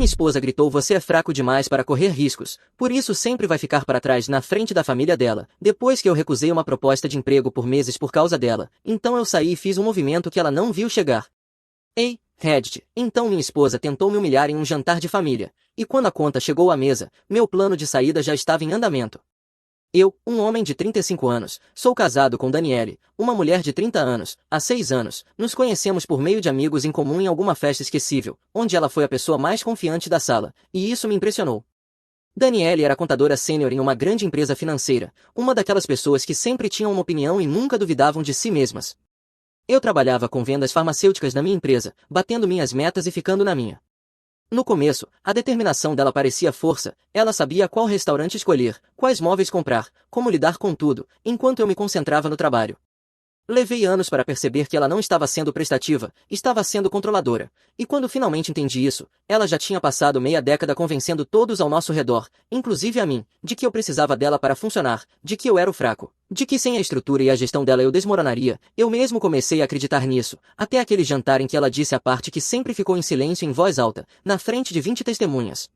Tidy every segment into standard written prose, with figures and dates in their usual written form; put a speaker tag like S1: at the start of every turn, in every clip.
S1: Minha esposa gritou: você é fraco demais para correr riscos, por isso sempre vai ficar para trás na frente da família dela. Depois que eu recusei uma proposta de emprego por meses por causa dela, então eu saí e fiz um movimento que ela não viu chegar. Ei, Reddit, então minha esposa tentou me humilhar em um jantar de família, e quando a conta chegou à mesa, meu plano de saída já estava em andamento. Eu, um homem de 35 anos, sou casado com Daniele, uma mulher de 30 anos, há 6 anos, nos conhecemos por meio de amigos em comum em alguma festa esquecível, onde ela foi a pessoa mais confiante da sala, e isso me impressionou. Daniele era contadora sênior em uma grande empresa financeira, uma daquelas pessoas que sempre tinham uma opinião e nunca duvidavam de si mesmas. Eu trabalhava com vendas farmacêuticas na minha empresa, batendo minhas metas e ficando na minha. No começo, a determinação dela parecia força, ela sabia qual restaurante escolher, quais móveis comprar, como lidar com tudo, enquanto eu me concentrava no trabalho. Levei anos para perceber que ela não estava sendo prestativa, estava sendo controladora, e quando finalmente entendi isso, ela já tinha passado meia década convencendo todos ao nosso redor, inclusive a mim, de que eu precisava dela para funcionar, de que eu era o fraco, de que sem a estrutura e a gestão dela eu desmoronaria. Eu mesmo comecei a acreditar nisso, até aquele jantar em que ela disse a parte que sempre ficou em silêncio em voz alta, na frente de 20 testemunhas.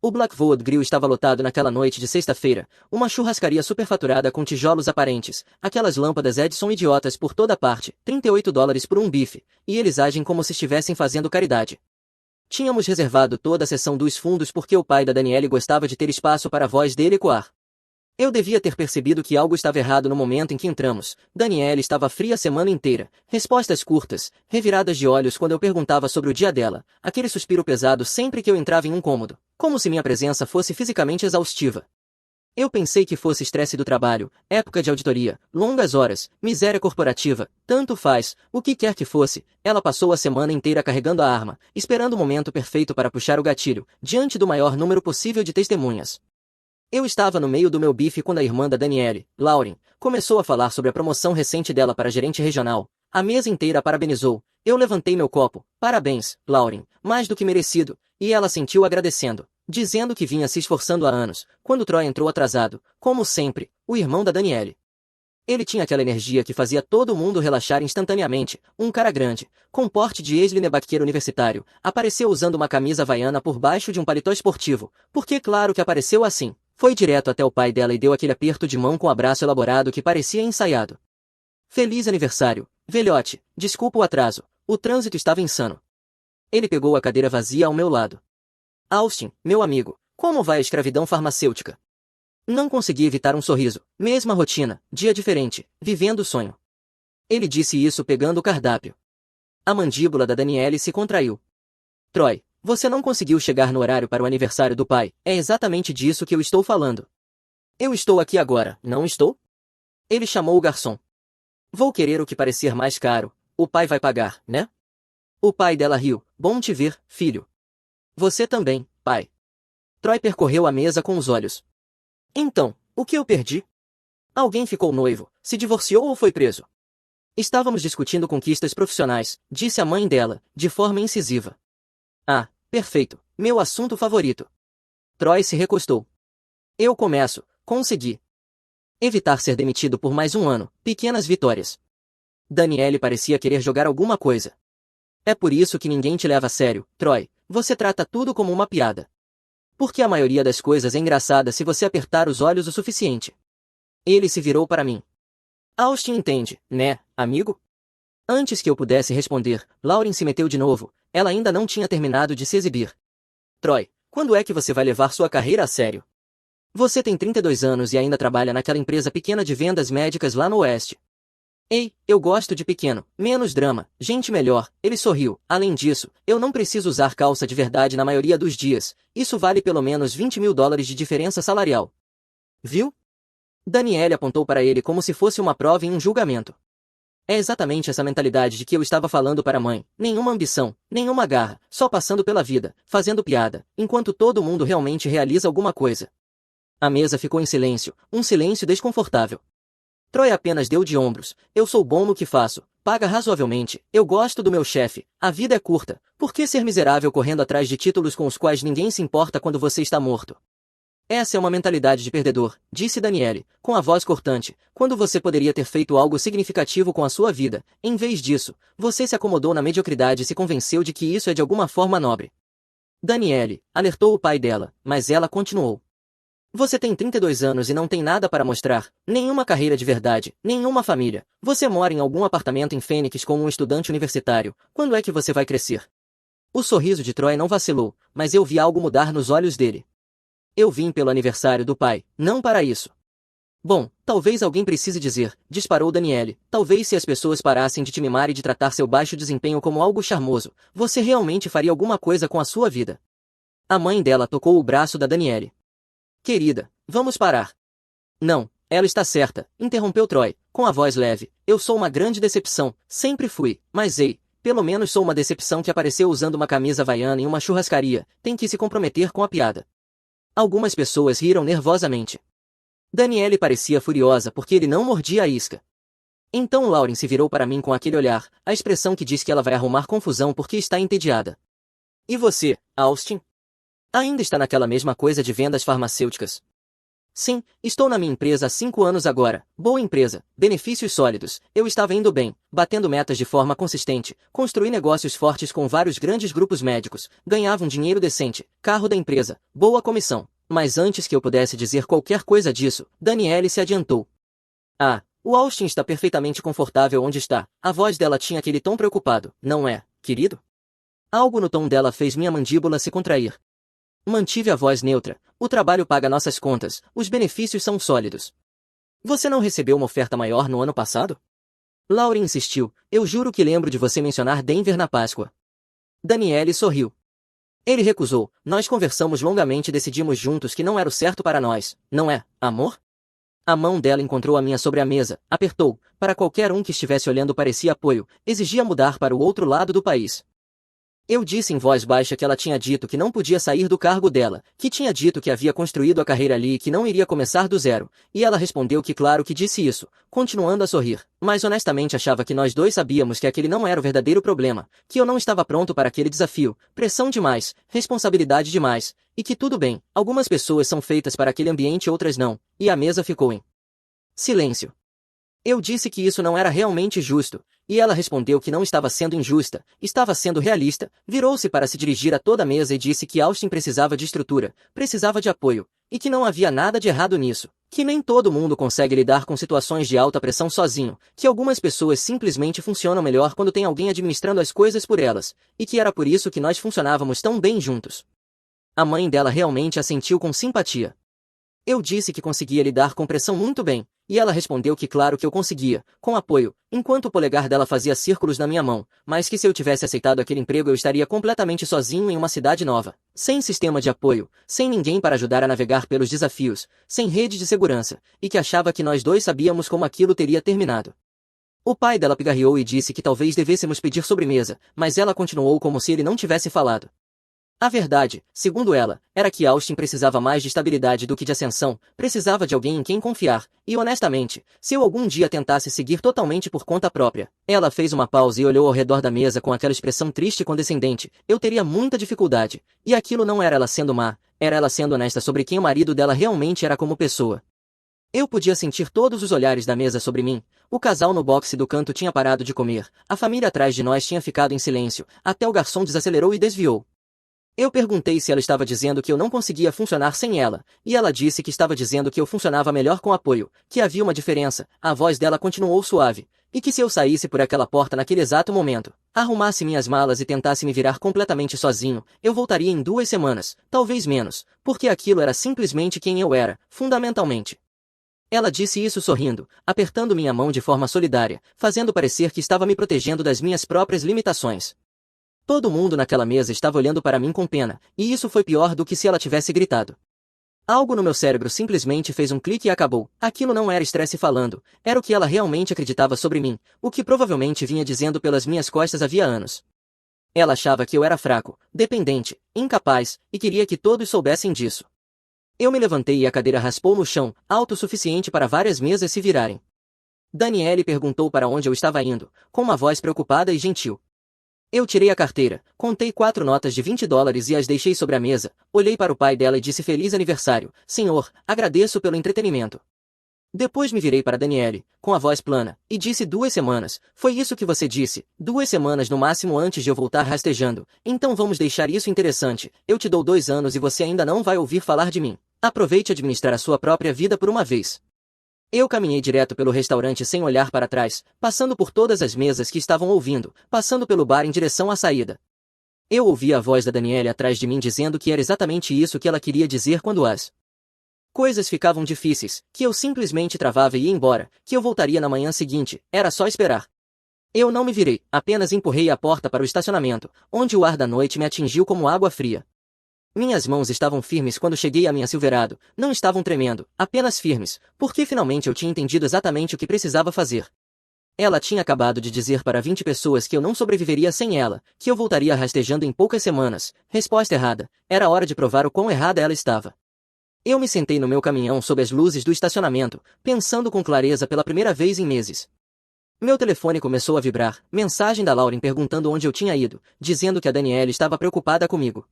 S1: O Blackwood Grill estava lotado naquela noite de sexta-feira, uma churrascaria superfaturada com tijolos aparentes, aquelas lâmpadas Edison idiotas por toda parte, $38 por um bife, e eles agem como se estivessem fazendo caridade. Tínhamos reservado toda a seção dos fundos porque o pai da Daniele gostava de ter espaço para a voz dele ecoar. Eu devia ter percebido que algo estava errado no momento em que entramos. Daniele estava fria a semana inteira. Respostas curtas, reviradas de olhos quando eu perguntava sobre o dia dela. Aquele suspiro pesado sempre que eu entrava em um cômodo. Como se minha presença fosse fisicamente exaustiva. Eu pensei que fosse estresse do trabalho, época de auditoria, longas horas, miséria corporativa, tanto faz, o que quer que fosse. Ela passou a semana inteira carregando a arma, esperando o momento perfeito para puxar o gatilho, diante do maior número possível de testemunhas. Eu estava no meio do meu bife quando a irmã da Daniele, Lauren, começou a falar sobre a promoção recente dela para gerente regional. A mesa inteira a parabenizou. Eu levantei meu copo. Parabéns, Lauren, mais do que merecido, e ela sentiu agradecendo, dizendo que vinha se esforçando há anos, quando Troy entrou atrasado, como sempre, o irmão da Daniele. Ele tinha aquela energia que fazia todo mundo relaxar instantaneamente. Um cara grande, com porte de ex-linebacker universitário, apareceu usando uma camisa havaiana por baixo de um paletó esportivo, porque claro que apareceu assim. Foi direto até o pai dela e deu aquele aperto de mão com abraço elaborado que parecia ensaiado. Feliz aniversário, velhote, desculpa o atraso, o trânsito estava insano. Ele pegou a cadeira vazia ao meu lado. Austin, meu amigo, como vai a escravidão farmacêutica? Não consegui evitar um sorriso, mesma rotina, dia diferente, vivendo o sonho. Ele disse isso pegando o cardápio. A mandíbula da Daniele se contraiu. Troy, você não conseguiu chegar no horário para o aniversário do pai, é exatamente disso que eu estou falando. Eu estou aqui agora, não estou? Ele chamou o garçom. Vou querer o que parecer mais caro, o pai vai pagar, né? O pai dela riu. Bom te ver, filho. Você também, pai. Troy percorreu a mesa com os olhos. Então, o que eu perdi? Alguém ficou noivo, se divorciou ou foi preso? Estávamos discutindo conquistas profissionais, disse a mãe dela, de forma incisiva. Ah, perfeito, meu assunto favorito. Troy se recostou. Eu começo, consegui. Evitar ser demitido por mais um ano, pequenas vitórias. Daniele parecia querer jogar alguma coisa. É por isso que ninguém te leva a sério, Troy, você trata tudo como uma piada. Porque a maioria das coisas é engraçada se você apertar os olhos o suficiente. Ele se virou para mim. Austin entende, né, amigo? Antes que eu pudesse responder, Lauren se meteu de novo, ela ainda não tinha terminado de se exibir. Troy, quando é que você vai levar sua carreira a sério? Você tem 32 anos e ainda trabalha naquela empresa pequena de vendas médicas lá no Oeste. Ei, eu gosto de pequeno, menos drama, gente melhor, ele sorriu. Além disso, eu não preciso usar calça de verdade na maioria dos dias, isso vale pelo menos $20.000 de diferença salarial. Viu? Daniele apontou para ele como se fosse uma prova em um julgamento. É exatamente essa mentalidade de que eu estava falando para a mãe, nenhuma ambição, nenhuma garra, só passando pela vida, fazendo piada, enquanto todo mundo realmente realiza alguma coisa. A mesa ficou em silêncio, um silêncio desconfortável. Troy apenas deu de ombros. Eu sou bom no que faço, paga razoavelmente, eu gosto do meu chefe, a vida é curta, por que ser miserável correndo atrás de títulos com os quais ninguém se importa quando você está morto? Essa é uma mentalidade de perdedor, disse Daniele, com a voz cortante, quando você poderia ter feito algo significativo com a sua vida. Em vez disso, você se acomodou na mediocridade e se convenceu de que isso é de alguma forma nobre. Daniele, alertou o pai dela, mas ela continuou. Você tem 32 anos e não tem nada para mostrar, nenhuma carreira de verdade, nenhuma família. Você mora em algum apartamento em Fênix como um estudante universitário. Quando é que você vai crescer? O sorriso de Troy não vacilou, mas eu vi algo mudar nos olhos dele. Eu vim pelo aniversário do pai, não para isso. Bom, talvez alguém precise dizer, disparou Daniele, talvez se as pessoas parassem de te mimar e de tratar seu baixo desempenho como algo charmoso, você realmente faria alguma coisa com a sua vida. A mãe dela tocou o braço da Daniele. Querida, vamos parar. Não, ela está certa, interrompeu Troy, com a voz leve. Eu sou uma grande decepção, sempre fui, mas ei, pelo menos sou uma decepção que apareceu usando uma camisa havaiana em uma churrascaria, tem que se comprometer com a piada. Algumas pessoas riram nervosamente. Daniele parecia furiosa porque ele não mordia a isca. Então Lauren se virou para mim com aquele olhar, a expressão que diz que ela vai arrumar confusão porque está entediada. E você, Austin? Ainda está naquela mesma coisa de vendas farmacêuticas? Sim, estou na minha empresa há 5 anos agora, boa empresa, benefícios sólidos, eu estava indo bem, batendo metas de forma consistente, construí negócios fortes com vários grandes grupos médicos, ganhava um dinheiro decente, carro da empresa, boa comissão. Mas antes que eu pudesse dizer qualquer coisa disso, Daniele se adiantou. Ah, o Austin está perfeitamente confortável onde está. A voz dela tinha aquele tom preocupado, não é, querido? Algo no tom dela fez minha mandíbula se contrair. Mantive a voz neutra. O trabalho paga nossas contas, os benefícios são sólidos. Você não recebeu uma oferta maior no ano passado? Lauren insistiu, eu juro que lembro de você mencionar Denver na Páscoa. Daniele sorriu. Ele recusou, nós conversamos longamente e decidimos juntos que não era o certo para nós, não é, amor? A mão dela encontrou a minha sobre a mesa, apertou, para qualquer um que estivesse olhando parecia apoio, exigia mudar para o outro lado do país. Eu disse em voz baixa que ela tinha dito que não podia sair do cargo dela, que tinha dito que havia construído a carreira ali e que não iria começar do zero, e ela respondeu que claro que disse isso, continuando a sorrir, mas honestamente achava que nós dois sabíamos que aquele não era o verdadeiro problema, que eu não estava pronto para aquele desafio, pressão demais, responsabilidade demais, e que tudo bem, algumas pessoas são feitas para aquele ambiente e outras não, e a mesa ficou em silêncio. Eu disse que isso não era realmente justo, e ela respondeu que não estava sendo injusta, estava sendo realista, virou-se para se dirigir a toda a mesa e disse que Austin precisava de estrutura, precisava de apoio, e que não havia nada de errado nisso, que nem todo mundo consegue lidar com situações de alta pressão sozinho, que algumas pessoas simplesmente funcionam melhor quando tem alguém administrando as coisas por elas, e que era por isso que nós funcionávamos tão bem juntos. A mãe dela realmente assentiu com simpatia. Eu disse que conseguia lidar com pressão muito bem, e ela respondeu que claro que eu conseguia, com apoio, enquanto o polegar dela fazia círculos na minha mão, mas que se eu tivesse aceitado aquele emprego eu estaria completamente sozinho em uma cidade nova, sem sistema de apoio, sem ninguém para ajudar a navegar pelos desafios, sem rede de segurança, e que achava que nós dois sabíamos como aquilo teria terminado. O pai dela pigarreou e disse que talvez devêssemos pedir sobremesa, mas ela continuou como se ele não tivesse falado. A verdade, segundo ela, era que Austin precisava mais de estabilidade do que de ascensão, precisava de alguém em quem confiar, e honestamente, se eu algum dia tentasse seguir totalmente por conta própria, ela fez uma pausa e olhou ao redor da mesa com aquela expressão triste e condescendente, eu teria muita dificuldade, e aquilo não era ela sendo má, era ela sendo honesta sobre quem o marido dela realmente era como pessoa. Eu podia sentir todos os olhares da mesa sobre mim, o casal no boxe do canto tinha parado de comer, a família atrás de nós tinha ficado em silêncio, até o garçom desacelerou e desviou. Eu perguntei se ela estava dizendo que eu não conseguia funcionar sem ela, e ela disse que estava dizendo que eu funcionava melhor com apoio, que havia uma diferença, a voz dela continuou suave, e que se eu saísse por aquela porta naquele exato momento, arrumasse minhas malas e tentasse me virar completamente sozinho, eu voltaria em 2 semanas, talvez menos, porque aquilo era simplesmente quem eu era, fundamentalmente. Ela disse isso sorrindo, apertando minha mão de forma solidária, fazendo parecer que estava me protegendo das minhas próprias limitações. Todo mundo naquela mesa estava olhando para mim com pena, e isso foi pior do que se ela tivesse gritado. Algo no meu cérebro simplesmente fez um clique e acabou. Aquilo não era estresse falando, era o que ela realmente acreditava sobre mim, o que provavelmente vinha dizendo pelas minhas costas havia anos. Ela achava que eu era fraco, dependente, incapaz, e queria que todos soubessem disso. Eu me levantei e a cadeira raspou no chão, alto o suficiente para várias mesas se virarem. Daniele perguntou para onde eu estava indo, com uma voz preocupada e gentil. Eu tirei a carteira, contei 4 notas de $20 e as deixei sobre a mesa, olhei para o pai dela e disse feliz aniversário, senhor, agradeço pelo entretenimento. Depois me virei para Daniele, com a voz plana, e disse 2 semanas. Foi isso que você disse, 2 semanas no máximo antes de eu voltar rastejando. Então vamos deixar isso interessante. Eu te dou 2 anos e você ainda não vai ouvir falar de mim. Aproveite administrar a sua própria vida por uma vez. Eu caminhei direto pelo restaurante sem olhar para trás, passando por todas as mesas que estavam ouvindo, passando pelo bar em direção à saída. Eu ouvi a voz da Daniele atrás de mim dizendo que era exatamente isso que ela queria dizer quando as coisas ficavam difíceis, que eu simplesmente travava e ia embora, que eu voltaria na manhã seguinte, era só esperar. Eu não me virei, apenas empurrei a porta para o estacionamento, onde o ar da noite me atingiu como água fria. Minhas mãos estavam firmes quando cheguei a minha Silverado, não estavam tremendo, apenas firmes, porque finalmente eu tinha entendido exatamente o que precisava fazer. Ela tinha acabado de dizer para 20 pessoas que eu não sobreviveria sem ela, que eu voltaria rastejando em poucas semanas. Resposta errada. Era hora de provar o quão errada ela estava. Eu me sentei no meu caminhão sob as luzes do estacionamento, pensando com clareza pela primeira vez em meses. Meu telefone começou a vibrar, mensagem da Lauren perguntando onde eu tinha ido, dizendo que a Danielle estava preocupada comigo.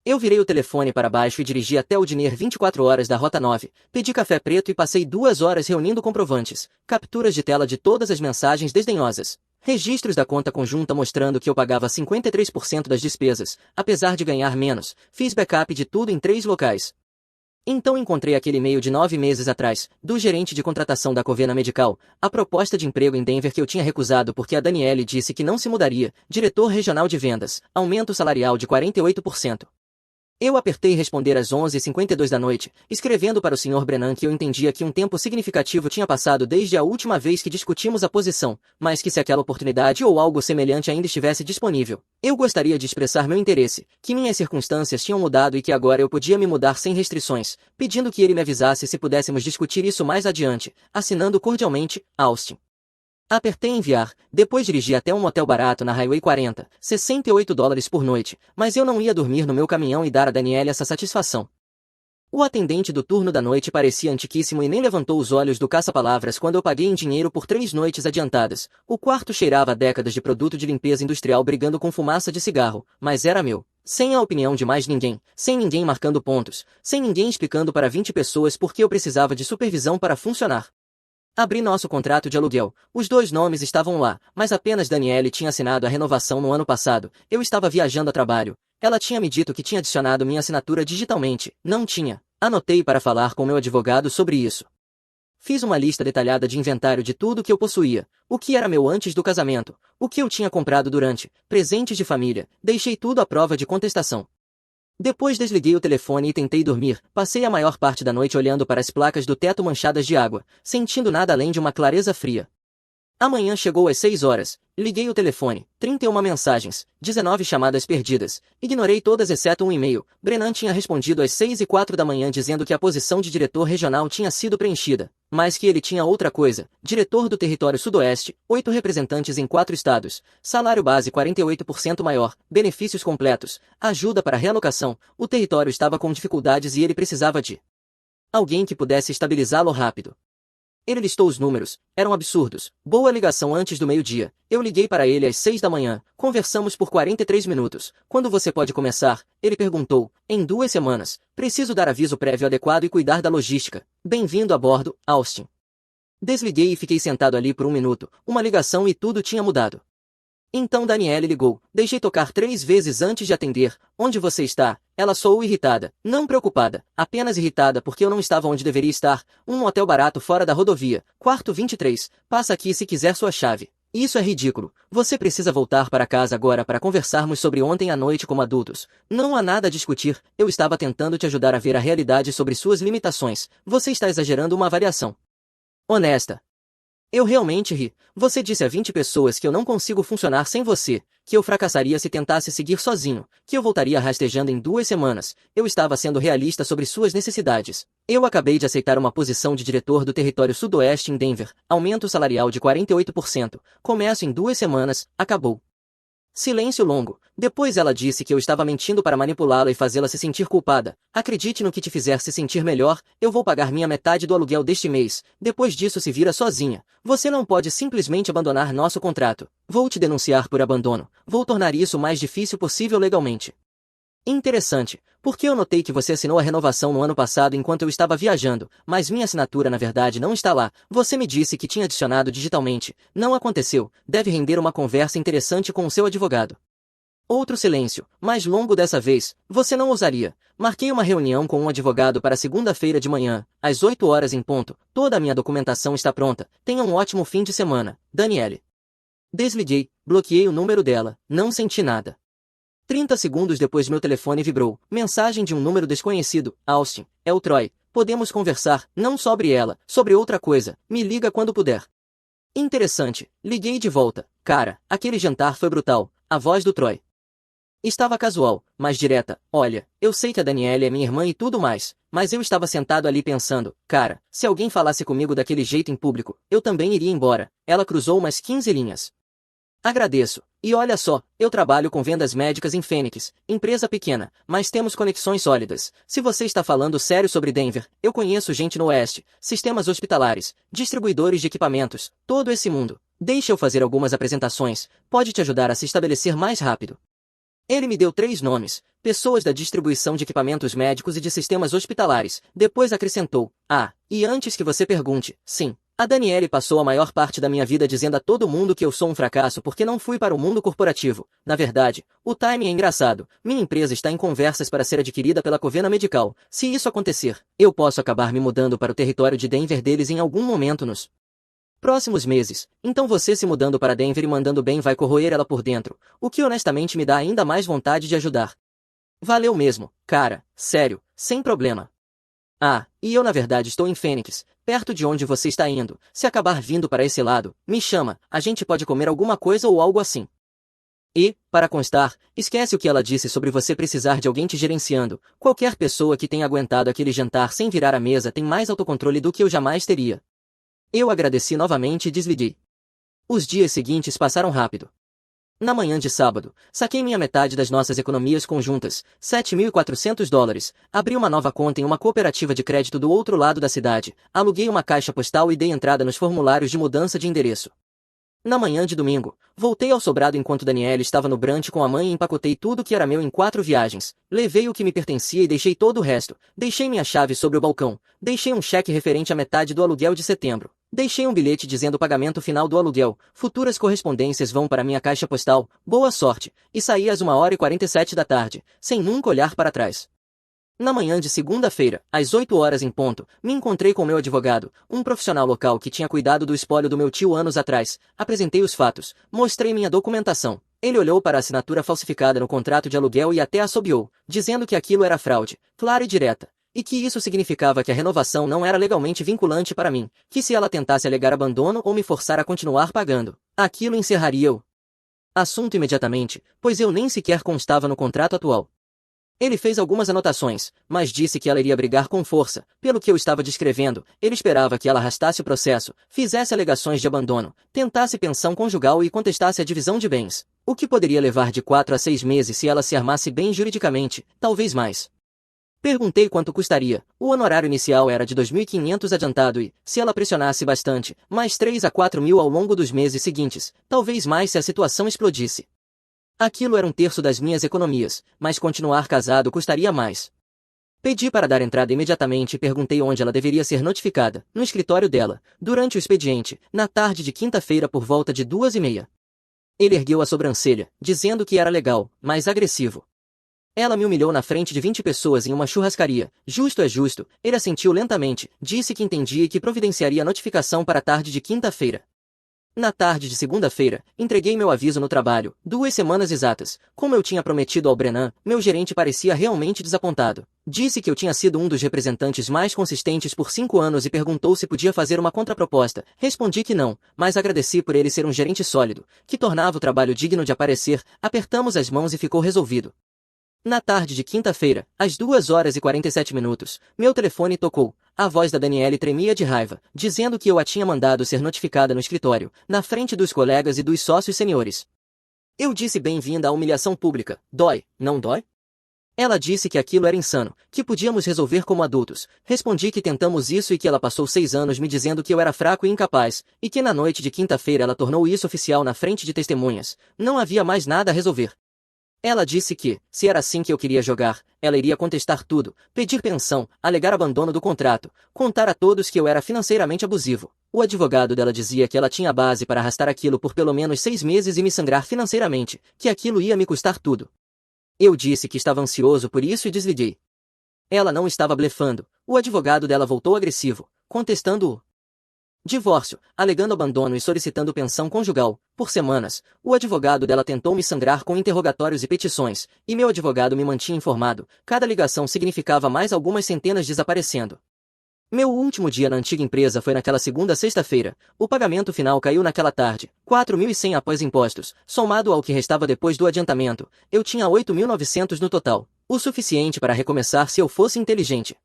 S1: Eu virei o telefone para baixo e dirigi até o Diner 24 horas da Rota 9, pedi café preto e passei 2 horas reunindo comprovantes, capturas de tela de todas as mensagens desdenhosas, registros da conta conjunta mostrando que eu pagava 53% das despesas, apesar de ganhar menos, fiz backup de tudo em 3 locais. Então encontrei aquele e-mail de 9 meses atrás, do gerente de contratação da Covena Medical, a proposta de emprego em Denver que eu tinha recusado porque a Danielle disse que não se mudaria, diretor regional de vendas, aumento salarial de 48%. Eu apertei responder às 11h52 da noite, escrevendo para o Sr. Brennan que eu entendia que um tempo significativo tinha passado desde a última vez que discutimos a posição, mas que se aquela oportunidade ou algo semelhante ainda estivesse disponível, eu gostaria de expressar meu interesse, que minhas circunstâncias tinham mudado e que agora eu podia me mudar sem restrições, pedindo que ele me avisasse se pudéssemos discutir isso mais adiante, assinando cordialmente, Austin. Apertei enviar, depois dirigi até um motel barato na Highway 40, $68 por noite, mas eu não ia dormir no meu caminhão e dar a Danielle essa satisfação. O atendente do turno da noite parecia antiquíssimo e nem levantou os olhos do caça-palavras quando eu paguei em dinheiro por 3 noites adiantadas. O quarto cheirava a décadas de produto de limpeza industrial brigando com fumaça de cigarro, mas era meu. Sem a opinião de mais ninguém, sem ninguém marcando pontos, sem ninguém explicando para 20 pessoas por que eu precisava de supervisão para funcionar. Abri nosso contrato de aluguel. Os 2 nomes estavam lá, mas apenas Danielle tinha assinado a renovação no ano passado. Eu estava viajando a trabalho. Ela tinha me dito que tinha adicionado minha assinatura digitalmente. Não tinha. Anotei para falar com meu advogado sobre isso. Fiz uma lista detalhada de inventário de tudo que eu possuía, o que era meu antes do casamento, o que eu tinha comprado durante, presentes de família, deixei tudo à prova de contestação. Depois desliguei o telefone e tentei dormir, passei a maior parte da noite olhando para as placas do teto manchadas de água, sentindo nada além de uma clareza fria. Amanhã chegou às 6 horas, liguei o telefone, 31 mensagens, 19 chamadas perdidas, ignorei todas exceto um e-mail. Brennan tinha respondido às 6h04 da manhã dizendo que a posição de diretor regional tinha sido preenchida, mas que ele tinha outra coisa, diretor do território sudoeste, 8 representantes em 4 estados, salário base 48% maior, benefícios completos, ajuda para realocação, o território estava com dificuldades e ele precisava de alguém que pudesse estabilizá-lo rápido. Ele listou os números, eram absurdos. Boa ligação antes do meio-dia. Eu liguei para ele às 6 da manhã, conversamos por 43 minutos. Quando você pode começar? Ele perguntou. Em 2 semanas. Preciso dar aviso prévio adequado e cuidar da logística. Bem-vindo a bordo, Austin. Desliguei e fiquei sentado ali por 1 minuto, uma ligação e tudo tinha mudado. Então Danielle ligou. Deixei tocar 3 vezes antes de atender. Onde você está? Ela soou irritada. Não preocupada. Apenas irritada porque eu não estava onde deveria estar. Um motel barato fora da rodovia. Quarto 23. Passa aqui se quiser sua chave. Isso é ridículo. Você precisa voltar para casa agora para conversarmos sobre ontem à noite como adultos. Não há nada a discutir. Eu estava tentando te ajudar a ver a realidade sobre suas limitações. Você está exagerando uma avaliação honesta. Eu realmente ri. Você disse a 20 pessoas que eu não consigo funcionar sem você, que eu fracassaria se tentasse seguir sozinho, que eu voltaria rastejando em 2 semanas. Eu estava sendo realista sobre suas necessidades. Eu acabei de aceitar uma posição de diretor do território sudoeste em Denver, aumento salarial de 48%, começo em 2 semanas, acabou. Silêncio longo. Depois ela disse que eu estava mentindo para manipulá-la e fazê-la se sentir culpada. Acredite no que te fizer se sentir melhor, eu vou pagar minha metade do aluguel deste mês. Depois disso se vira sozinha. Você não pode simplesmente abandonar nosso contrato. Vou te denunciar por abandono. Vou tornar isso o mais difícil possível legalmente. Interessante. Porque eu notei que você assinou a renovação no ano passado enquanto eu estava viajando, mas minha assinatura na verdade não está lá. Você me disse que tinha adicionado digitalmente. Não aconteceu. Deve render uma conversa interessante com o seu advogado. Outro silêncio, mais longo dessa vez. Você não ousaria. Marquei uma reunião com um advogado para segunda-feira de manhã, às 8 horas em ponto. Toda a minha documentação está pronta. Tenha um ótimo fim de semana, Daniele. Desliguei, bloqueei o número dela, não senti nada. 30 segundos depois meu telefone vibrou. Mensagem de um número desconhecido. Austin, é o Troy. Podemos conversar, não sobre ela, sobre outra coisa. Me liga quando puder. Interessante. Liguei de volta. Cara, aquele jantar foi brutal. A voz do Troy estava casual, mas direta. Olha, eu sei que a Danielle é minha irmã e tudo mais, mas eu estava sentado ali pensando, cara, se alguém falasse comigo daquele jeito em público, eu também iria embora. Ela cruzou umas 15 linhas. Agradeço. E olha só, eu trabalho com vendas médicas em Phoenix, empresa pequena, mas temos conexões sólidas. Se você está falando sério sobre Denver, eu conheço gente no Oeste, sistemas hospitalares, distribuidores de equipamentos, todo esse mundo. Deixa eu fazer algumas apresentações, pode te ajudar a se estabelecer mais rápido. Ele me deu 3 nomes, pessoas da distribuição de equipamentos médicos e de sistemas hospitalares. Depois acrescentou, e antes que você pergunte, sim, a Danielle passou a maior parte da minha vida dizendo a todo mundo que eu sou um fracasso porque não fui para o mundo corporativo. Na verdade, o timing é engraçado. Minha empresa está em conversas para ser adquirida pela Covena Medical. Se isso acontecer, eu posso acabar me mudando para o território de Denver deles em algum momento nos próximos meses. Então você se mudando para Denver e mandando bem vai corroer ela por dentro, o que honestamente me dá ainda mais vontade de ajudar. Valeu mesmo, cara, sério, sem problema. E eu na verdade estou em Phoenix, perto de onde você está indo. Se acabar vindo para esse lado, me chama, a gente pode comer alguma coisa ou algo assim. E, para constar, esquece o que ela disse sobre você precisar de alguém te gerenciando. Qualquer pessoa que tenha aguentado aquele jantar sem virar a mesa tem mais autocontrole do que eu jamais teria. Eu agradeci novamente e desliguei. Os dias seguintes passaram rápido. Na manhã de sábado, saquei minha metade das nossas economias conjuntas, $7.400, abri uma nova conta em uma cooperativa de crédito do outro lado da cidade, aluguei uma caixa postal e dei entrada nos formulários de mudança de endereço. Na manhã de domingo, voltei ao sobrado enquanto Danielle estava no brunch com a mãe e empacotei tudo que era meu em 4 viagens. Levei o que me pertencia e deixei todo o resto. Deixei minha chave sobre o balcão. Deixei um cheque referente à metade do aluguel de setembro. Deixei um bilhete dizendo o pagamento final do aluguel. Futuras correspondências vão para minha caixa postal. Boa sorte. E saí às 1h47 da tarde, sem nunca olhar para trás. Na manhã de segunda-feira, às 8 horas em ponto, me encontrei com meu advogado, um profissional local que tinha cuidado do espólio do meu tio anos atrás. Apresentei os fatos, mostrei minha documentação. Ele olhou para a assinatura falsificada no contrato de aluguel e até assobiou, dizendo que aquilo era fraude, clara e direta, e que isso significava que a renovação não era legalmente vinculante para mim, que se ela tentasse alegar abandono ou me forçar a continuar pagando, aquilo encerraria o assunto imediatamente, pois eu nem sequer constava no contrato atual. Ele fez algumas anotações, mas disse que ela iria brigar com força. Pelo que eu estava descrevendo, ele esperava que ela arrastasse o processo, fizesse alegações de abandono, tentasse pensão conjugal e contestasse a divisão de bens, o que poderia levar de 4 a 6 meses se ela se armasse bem juridicamente, talvez mais. Perguntei quanto custaria. O honorário inicial era de 2.500 adiantado e, se ela pressionasse bastante, mais 3 a 4 mil ao longo dos meses seguintes, talvez mais se a situação explodisse. Aquilo era 1/3 das minhas economias, mas continuar casado custaria mais. Pedi para dar entrada imediatamente e perguntei onde ela deveria ser notificada, no escritório dela, durante o expediente, na tarde de quinta-feira por volta de 2h30. Ele ergueu a sobrancelha, dizendo que era legal, mas agressivo. Ela me humilhou na frente de 20 pessoas em uma churrascaria. Justo é justo, ele assentiu lentamente, disse que entendia e que providenciaria a notificação para a tarde de quinta-feira. Na tarde de segunda-feira, entreguei meu aviso no trabalho, 2 semanas exatas. Como eu tinha prometido ao Brennan, meu gerente parecia realmente desapontado. Disse que eu tinha sido um dos representantes mais consistentes por 5 anos e perguntou se podia fazer uma contraproposta. Respondi que não, mas agradeci por ele ser um gerente sólido, que tornava o trabalho digno de aparecer. Apertamos as mãos e ficou resolvido. Na tarde de quinta-feira, às 2h47, meu telefone tocou. A voz da Danielle tremia de raiva, dizendo que eu a tinha mandado ser notificada no escritório, na frente dos colegas e dos sócios seniores. Eu disse bem-vinda à humilhação pública. Dói, não dói? Ela disse que aquilo era insano, que podíamos resolver como adultos. Respondi que tentamos isso e que ela passou 6 anos me dizendo que eu era fraco e incapaz, e que na noite de quinta-feira ela tornou isso oficial na frente de testemunhas. Não havia mais nada a resolver. Ela disse que, se era assim que eu queria jogar, ela iria contestar tudo, pedir pensão, alegar abandono do contrato, contar a todos que eu era financeiramente abusivo. O advogado dela dizia que ela tinha base para arrastar aquilo por pelo menos 6 meses e me sangrar financeiramente, que aquilo ia me custar tudo. Eu disse que estava ansioso por isso e desliguei. Ela não estava blefando. O advogado dela voltou agressivo, contestando o divórcio, alegando abandono e solicitando pensão conjugal. Por semanas, o advogado dela tentou me sangrar com interrogatórios e petições, e meu advogado me mantinha informado. Cada ligação significava mais algumas centenas desaparecendo. Meu último dia na antiga empresa foi naquela segunda sexta-feira. O pagamento final caiu naquela tarde, 4.100 após impostos, somado ao que restava depois do adiantamento. Eu tinha 8.900 no total, o suficiente para recomeçar se eu fosse inteligente.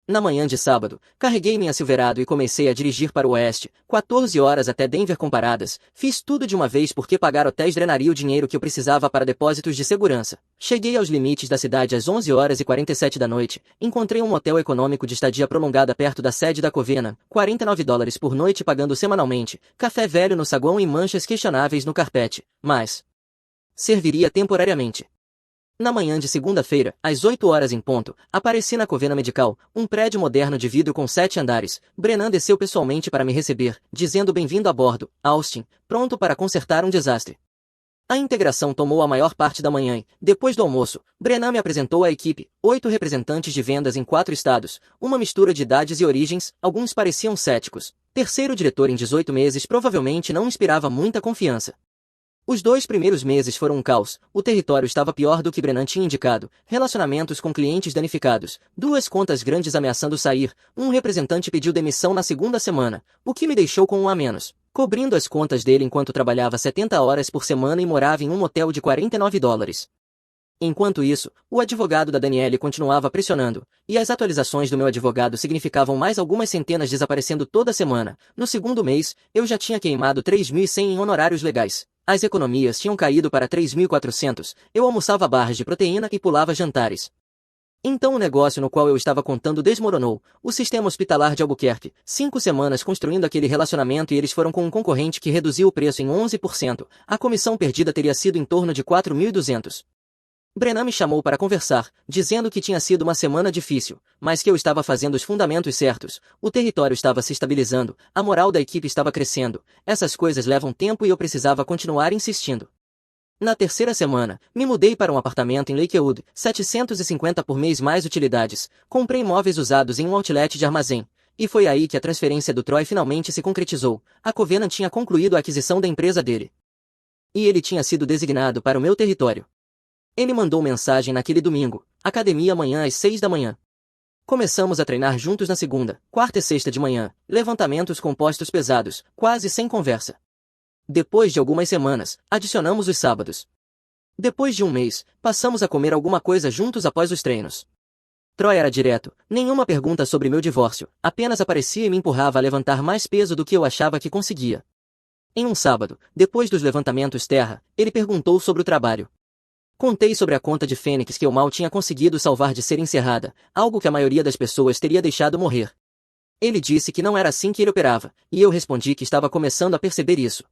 S1: Na manhã de sábado, carreguei minha Silverado e comecei a dirigir para o oeste, 14 horas até Denver com paradas. Fiz tudo de uma vez porque pagar hotéis drenaria o dinheiro que eu precisava para depósitos de segurança. Cheguei aos limites da cidade às 11 horas e 47 da noite. Encontrei um motel econômico de estadia prolongada perto da sede da Covenant, $49 por noite pagando semanalmente, café velho no saguão e manchas questionáveis no carpete, mas serviria temporariamente. Na manhã de segunda-feira, às 8 horas em ponto, apareci na Covenant Medical, um prédio moderno de vidro com 7 andares. Brennan desceu pessoalmente para me receber, dizendo bem-vindo a bordo, Austin, pronto para consertar um desastre. A integração tomou a maior parte da manhã e, depois do almoço, Brennan me apresentou a equipe, 8 representantes de vendas em 4 estados, uma mistura de idades e origens, alguns pareciam céticos. Terceiro diretor em 18 meses provavelmente não inspirava muita confiança. Os 2 primeiros meses foram um caos, o território estava pior do que Brennan tinha indicado, relacionamentos com clientes danificados, 2 contas grandes ameaçando sair, um representante pediu demissão na segunda semana, o que me deixou com um a menos, cobrindo as contas dele enquanto trabalhava 70 horas por semana e morava em um motel de $49. Enquanto isso, o advogado da Danielle continuava pressionando, e as atualizações do meu advogado significavam mais algumas centenas desaparecendo toda semana. No segundo mês, eu já tinha queimado 3.100 em honorários legais. As economias tinham caído para 3.400, eu almoçava barras de proteína e pulava jantares. Então o negócio no qual eu estava contando desmoronou, o sistema hospitalar de Albuquerque, 5 semanas construindo aquele relacionamento e eles foram com um concorrente que reduziu o preço em 11%, a comissão perdida teria sido em torno de 4.200. Brennan me chamou para conversar, dizendo que tinha sido uma semana difícil, mas que eu estava fazendo os fundamentos certos, o território estava se estabilizando, a moral da equipe estava crescendo, essas coisas levam tempo e eu precisava continuar insistindo. Na terceira semana, me mudei para um apartamento em Lakewood, 750 por mês mais utilidades, comprei móveis usados em um outlet de armazém, e foi aí que a transferência do Troy finalmente se concretizou, a Covenant tinha concluído a aquisição da empresa dele. E ele tinha sido designado para o meu território. Ele mandou mensagem naquele domingo, academia amanhã às 6 da manhã. Começamos a treinar juntos na segunda, quarta e sexta de manhã, levantamentos compostos pesados, quase sem conversa. Depois de algumas semanas, adicionamos os sábados. Depois de um mês, passamos a comer alguma coisa juntos após os treinos. Troy era direto, nenhuma pergunta sobre meu divórcio, apenas aparecia e me empurrava a levantar mais peso do que eu achava que conseguia. Em um sábado, depois dos levantamentos terra, ele perguntou sobre o trabalho. Contei sobre a conta de Fênix que eu mal tinha conseguido salvar de ser encerrada, algo que a maioria das pessoas teria deixado morrer. Ele disse que não era assim que ele operava, e eu respondi que estava começando a perceber isso.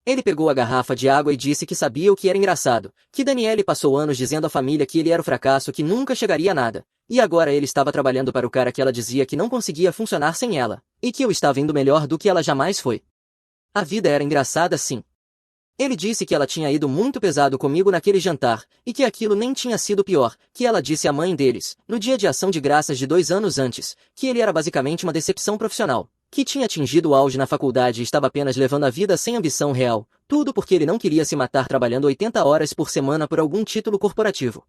S1: Ele pegou a garrafa de água e disse que sabia o que era engraçado, que Danielle passou anos dizendo à família que ele era o fracasso que nunca chegaria a nada, e agora ele estava trabalhando para o cara que ela dizia que não conseguia funcionar sem ela, e que eu estava indo melhor do que ela jamais foi. A vida era engraçada sim. Ele disse que ela tinha ido muito pesado comigo naquele jantar, e que aquilo nem tinha sido pior, que ela disse à mãe deles, no dia de ação de graças de 2 anos antes, que ele era basicamente uma decepção profissional, que tinha atingido o auge na faculdade e estava apenas levando a vida sem ambição real, tudo porque ele não queria se matar trabalhando 80 horas por semana por algum título corporativo.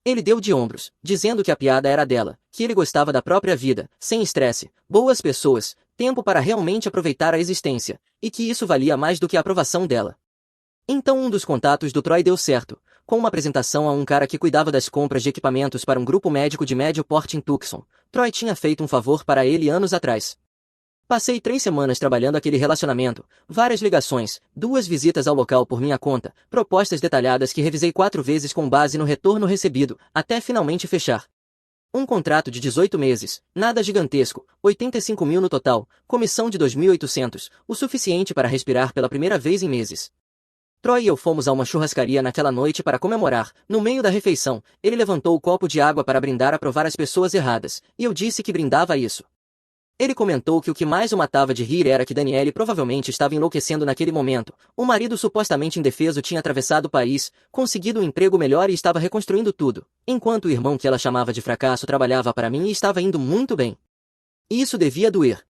S1: Ele deu de ombros, dizendo que a piada era dela, que ele gostava da própria vida, sem estresse, boas pessoas, tempo para realmente aproveitar a existência, e que isso valia mais do que a aprovação dela. Então um dos contatos do Troy deu certo, com uma apresentação a um cara que cuidava das compras de equipamentos para um grupo médico de médio porte em Tucson. Troy tinha feito um favor para ele anos atrás. Passei 3 semanas trabalhando aquele relacionamento, várias ligações, 2 visitas ao local por minha conta, propostas detalhadas que revisei 4 vezes com base no retorno recebido, até finalmente fechar. Um contrato de 18 meses, nada gigantesco, 85 mil no total, comissão de 2.800, o suficiente para respirar pela primeira vez em meses. Troy e eu fomos a uma churrascaria naquela noite para comemorar. No meio da refeição, ele levantou o copo de água para brindar a provar as pessoas erradas, e eu disse que brindava a isso. Ele comentou que o que mais o matava de rir era que Daniele provavelmente estava enlouquecendo naquele momento. O marido supostamente indefeso tinha atravessado o país, conseguido um emprego melhor e estava reconstruindo tudo, enquanto o irmão que ela chamava de fracasso trabalhava para mim e estava indo muito bem. E isso devia doer.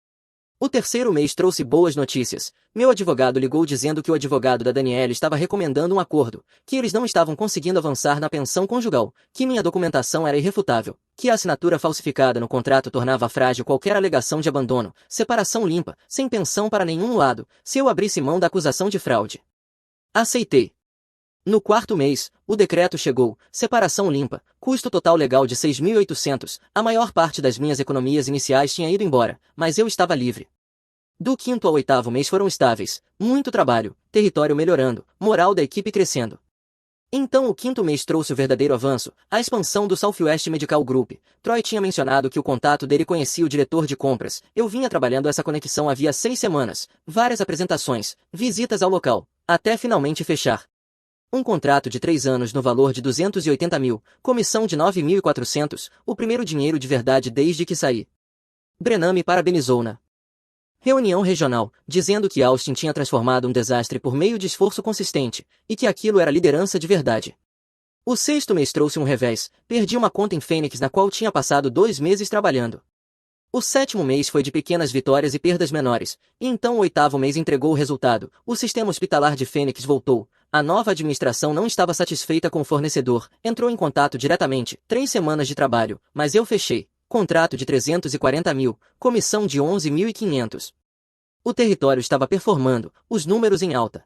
S1: O terceiro mês trouxe boas notícias. Meu advogado ligou dizendo que o advogado da Danielle estava recomendando um acordo, que eles não estavam conseguindo avançar na pensão conjugal, que minha documentação era irrefutável, que a assinatura falsificada no contrato tornava frágil qualquer alegação de abandono, separação limpa, sem pensão para nenhum lado, se eu abrisse mão da acusação de fraude. Aceitei. No quarto mês, o decreto chegou, separação limpa, custo total legal de 6.800, a maior parte das minhas economias iniciais tinha ido embora, mas eu estava livre. Do quinto ao oitavo mês foram estáveis, muito trabalho, território melhorando, moral da equipe crescendo. Então o quinto mês trouxe o verdadeiro avanço, a expansão do Southwest Medical Group. Troy tinha mencionado que o contato dele conhecia o diretor de compras. Eu vinha trabalhando essa conexão havia 6 semanas, várias apresentações, visitas ao local, até finalmente fechar. Um contrato de 3 anos no valor de 280 mil, comissão de 9.400, o primeiro dinheiro de verdade desde que saí. Brennan me parabenizou na reunião regional, dizendo que Austin tinha transformado um desastre por meio de esforço consistente, e que aquilo era liderança de verdade. O sexto mês trouxe um revés, perdi uma conta em Phoenix na qual tinha passado 2 meses trabalhando. O sétimo mês foi de pequenas vitórias e perdas menores, e então o oitavo mês entregou o resultado. O sistema hospitalar de Phoenix voltou. A nova administração não estava satisfeita com o fornecedor, entrou em contato diretamente, 3 semanas de trabalho, mas eu fechei. Contrato de 340 mil, comissão de 11.500. O território estava performando, os números em alta.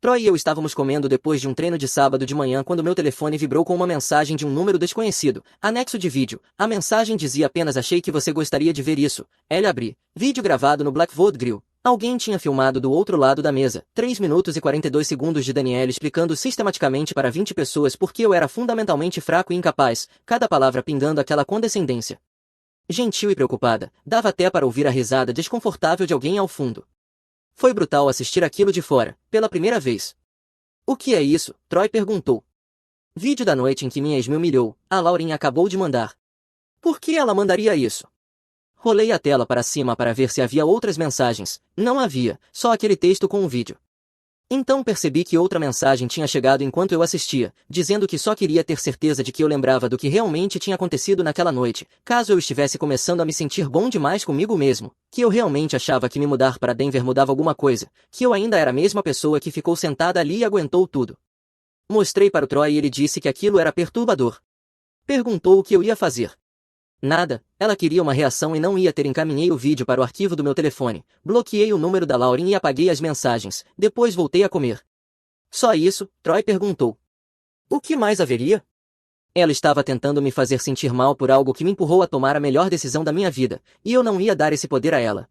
S1: Troy e eu estávamos comendo depois de um treino de sábado de manhã quando meu telefone vibrou com uma mensagem de um número desconhecido, anexo de vídeo. A mensagem dizia apenas: achei que você gostaria de ver isso. Ele abri. Vídeo gravado no Blackwood Grill. Alguém tinha filmado do outro lado da mesa. 3 minutos e 42 segundos de Danielle explicando sistematicamente para 20 pessoas por que eu era fundamentalmente fraco e incapaz, cada palavra pingando aquela condescendência. Gentil e preocupada, dava até para ouvir a risada desconfortável de alguém ao fundo. Foi brutal assistir aquilo de fora, pela primeira vez. O que é isso? Troy perguntou. Vídeo da noite em que minha ex me humilhou, a Lauren acabou de mandar. Por que ela mandaria isso? Rolei a tela para cima para ver se havia outras mensagens. Não havia, só aquele texto com o vídeo. Então percebi que outra mensagem tinha chegado enquanto eu assistia, dizendo que só queria ter certeza de que eu lembrava do que realmente tinha acontecido naquela noite, caso eu estivesse começando a me sentir bom demais comigo mesmo, que eu realmente achava que me mudar para Denver mudava alguma coisa, que eu ainda era a mesma pessoa que ficou sentada ali e aguentou tudo. Mostrei para o Troy e ele disse que aquilo era perturbador. Perguntou o que eu ia fazer. Nada, ela queria uma reação e não ia ter. Encaminhei o vídeo para o arquivo do meu telefone, bloqueei o número da Lauren e apaguei as mensagens, depois voltei a comer. Só isso? Troy perguntou. O que mais haveria? Ela estava tentando me fazer sentir mal por algo que me empurrou a tomar a melhor decisão da minha vida, e eu não ia dar esse poder a ela.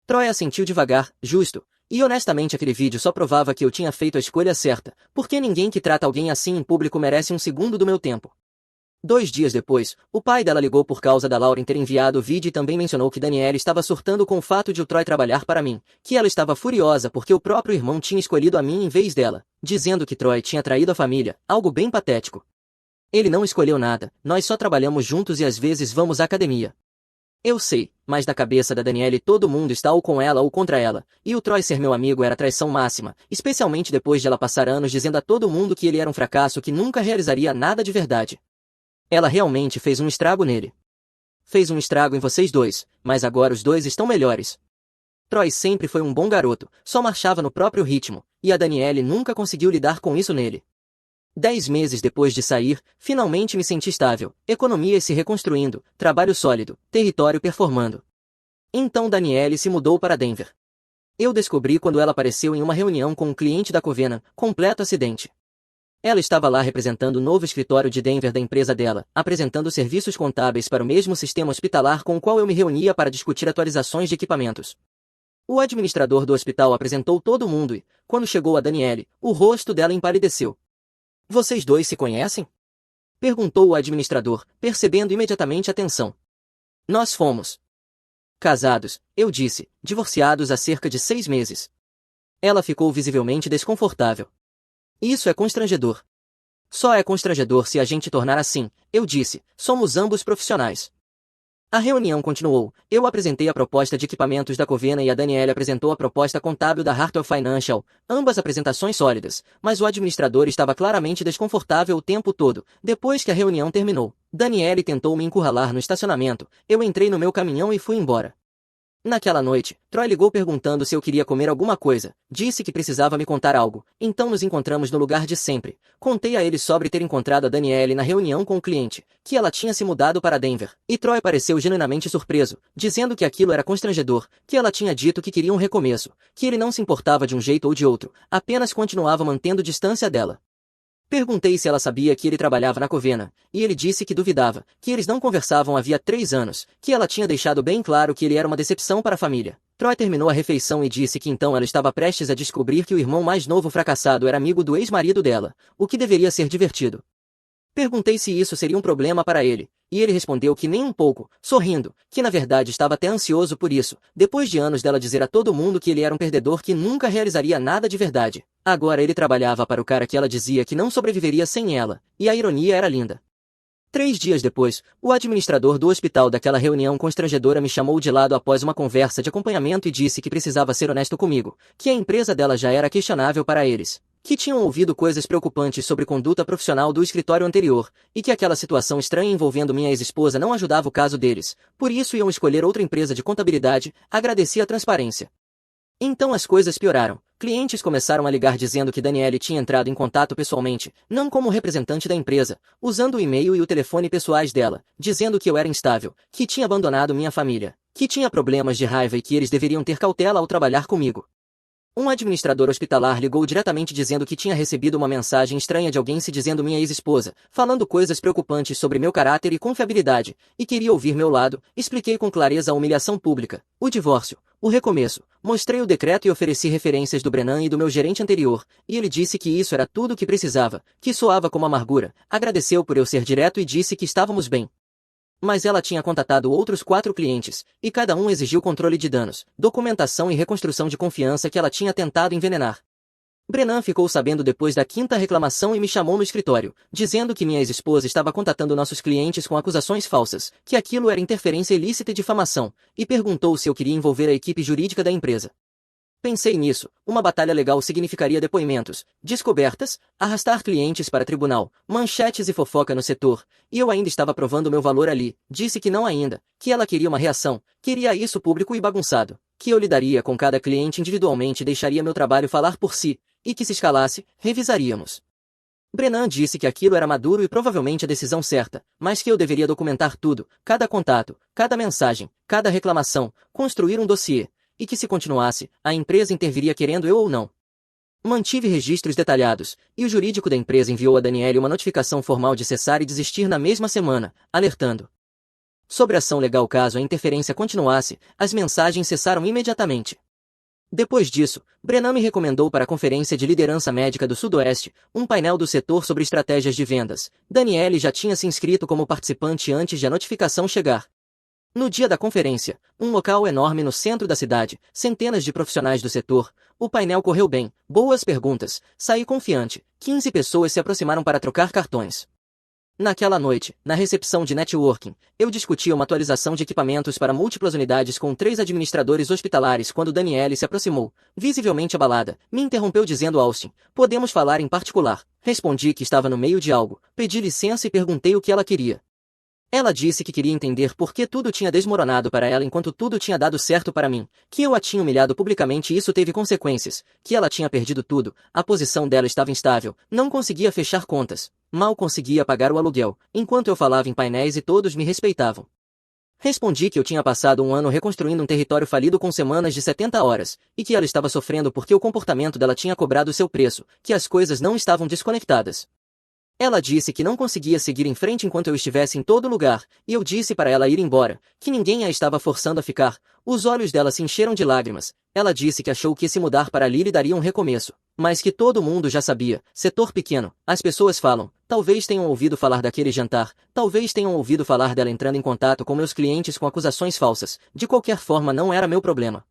S1: Troy assentiu devagar, justo, e honestamente aquele vídeo só provava que eu tinha feito a escolha certa, porque ninguém que trata alguém assim em público merece um segundo do meu tempo. 2 dias depois, o pai dela ligou por causa da Lauren ter enviado o vídeo e também mencionou que Danielle estava surtando com o fato de o Troy trabalhar para mim, que ela estava furiosa porque o próprio irmão tinha escolhido a mim em vez dela, dizendo que Troy tinha traído a família, algo bem patético. Ele não escolheu nada, nós só trabalhamos juntos e às vezes vamos à academia. Eu sei, mas na cabeça da Danielle todo mundo está ou com ela ou contra ela, e o Troy ser meu amigo era traição máxima, especialmente depois de ela passar anos dizendo a todo mundo que ele era um fracasso que nunca realizaria nada de verdade. Ela realmente fez um estrago nele. Fez um estrago em vocês dois, mas agora os dois estão melhores. Troy sempre foi um bom garoto, só marchava no próprio ritmo, e a Danielle nunca conseguiu lidar com isso nele. 10 meses depois de sair, finalmente me senti estável, economia se reconstruindo, trabalho sólido, território performando. Então Danielle se mudou para Denver. Eu descobri quando ela apareceu em uma reunião com um cliente da Covenant, completo acidente. Ela estava lá representando o novo escritório de Denver da empresa dela, apresentando serviços contábeis para o mesmo sistema hospitalar com o qual eu me reunia para discutir atualizações de equipamentos. O administrador do hospital apresentou todo mundo e, quando chegou a Danielle, o rosto dela empalideceu. Vocês dois se conhecem? Perguntou o administrador, percebendo imediatamente a tensão. Nós fomos casados, eu disse, divorciados há cerca de 6 meses. Ela ficou visivelmente desconfortável. Isso é constrangedor. Só é constrangedor se a gente tornar assim, eu disse, somos ambos profissionais. A reunião continuou. Eu apresentei a proposta de equipamentos da Covena e a Daniele apresentou a proposta contábil da Hartwell Financial, ambas apresentações sólidas, mas o administrador estava claramente desconfortável o tempo todo. Depois que a reunião terminou, Daniele tentou me encurralar no estacionamento, eu entrei no meu caminhão e fui embora. Naquela noite, Troy ligou perguntando se eu queria comer alguma coisa. Disse que precisava me contar algo. Então nos encontramos no lugar de sempre. Contei a ele sobre ter encontrado a Danielle na reunião com o cliente, que ela tinha se mudado para Denver. E Troy pareceu genuinamente surpreso, dizendo que aquilo era constrangedor, que ela tinha dito que queria um recomeço, que ele não se importava de um jeito ou de outro, apenas continuava mantendo distância dela. Perguntei se ela sabia que ele trabalhava na Covena, e ele disse que duvidava, que eles não conversavam havia 3 anos, que ela tinha deixado bem claro que ele era uma decepção para a família. Troy terminou a refeição e disse que então ela estava prestes a descobrir que o irmão mais novo fracassado era amigo do ex-marido dela, o que deveria ser divertido. Perguntei se isso seria um problema para ele, e ele respondeu que nem um pouco, sorrindo, que na verdade estava até ansioso por isso, depois de anos dela dizer a todo mundo que ele era um perdedor que nunca realizaria nada de verdade. Agora ele trabalhava para o cara que ela dizia que não sobreviveria sem ela, e a ironia era linda. 3 dias depois, o administrador do hospital daquela reunião constrangedora me chamou de lado após uma conversa de acompanhamento e disse que precisava ser honesto comigo, que a empresa dela já era questionável para eles, que tinham ouvido coisas preocupantes sobre conduta profissional do escritório anterior, e que aquela situação estranha envolvendo minha ex-esposa não ajudava o caso deles, por isso iam escolher outra empresa de contabilidade. Agradeci a transparência. Então as coisas pioraram. Clientes começaram a ligar dizendo que Danielle tinha entrado em contato pessoalmente, não como representante da empresa, usando o e-mail e o telefone pessoais dela, dizendo que eu era instável, que tinha abandonado minha família, que tinha problemas de raiva e que eles deveriam ter cautela ao trabalhar comigo. Um administrador hospitalar ligou diretamente dizendo que tinha recebido uma mensagem estranha de alguém se dizendo minha ex-esposa, falando coisas preocupantes sobre meu caráter e confiabilidade, e queria ouvir meu lado. Expliquei com clareza a humilhação pública, o divórcio, o recomeço, mostrei o decreto e ofereci referências do Brennan e do meu gerente anterior, e ele disse que isso era tudo o que precisava, que soava como amargura, agradeceu por eu ser direto e disse que estávamos bem. Mas ela tinha contatado outros 4 clientes, e cada um exigiu controle de danos, documentação e reconstrução de confiança que ela tinha tentado envenenar. Brennan ficou sabendo depois da 5ª reclamação e me chamou no escritório, dizendo que minha ex-esposa estava contatando nossos clientes com acusações falsas, que aquilo era interferência ilícita e difamação, e perguntou se eu queria envolver a equipe jurídica da empresa. Pensei nisso, uma batalha legal significaria depoimentos, descobertas, arrastar clientes para tribunal, manchetes e fofoca no setor, e eu ainda estava provando meu valor ali. Disse que não ainda, que ela queria uma reação, queria isso público e bagunçado, que eu lidaria com cada cliente individualmente e deixaria meu trabalho falar por si, e que se escalasse, revisaríamos. Brennan disse que aquilo era maduro e provavelmente a decisão certa, mas que eu deveria documentar tudo, cada contato, cada mensagem, cada reclamação, construir um dossiê, e que se continuasse, a empresa interviria querendo eu ou não. Mantive registros detalhados, e o jurídico da empresa enviou a Danielle uma notificação formal de cessar e desistir na mesma semana, alertando sobre ação legal caso a interferência continuasse. As mensagens cessaram imediatamente. Depois disso, Brennan me recomendou para a Conferência de Liderança Médica do Sudoeste, um painel do setor sobre estratégias de vendas. Danielle já tinha se inscrito como participante antes de a notificação chegar. No dia da conferência, um local enorme no centro da cidade, centenas de profissionais do setor, o painel correu bem, boas perguntas, saí confiante, 15 pessoas se aproximaram para trocar cartões. Naquela noite, na recepção de networking, eu discutia uma atualização de equipamentos para múltiplas unidades com 3 administradores hospitalares quando Danielle se aproximou, visivelmente abalada, me interrompeu dizendo Austin, podemos falar em particular. Respondi que estava no meio de algo, pedi licença e perguntei o que ela queria. Ela disse que queria entender por que tudo tinha desmoronado para ela enquanto tudo tinha dado certo para mim, que eu a tinha humilhado publicamente e isso teve consequências, que ela tinha perdido tudo, a posição dela estava instável, não conseguia fechar contas, mal conseguia pagar o aluguel, enquanto eu falava em painéis e todos me respeitavam. Respondi que eu tinha passado um ano reconstruindo um território falido com semanas de 70 horas, e que ela estava sofrendo porque o comportamento dela tinha cobrado seu preço, que as coisas não estavam desconectadas. Ela disse que não conseguia seguir em frente enquanto eu estivesse em todo lugar, e eu disse para ela ir embora, que ninguém a estava forçando a ficar. Os olhos dela se encheram de lágrimas. Ela disse que achou que se mudar para ali lhe daria um recomeço, mas que todo mundo já sabia. Setor pequeno, as pessoas falam, talvez tenham ouvido falar daquele jantar, talvez tenham ouvido falar dela entrando em contato com meus clientes com acusações falsas. De qualquer forma não era meu problema.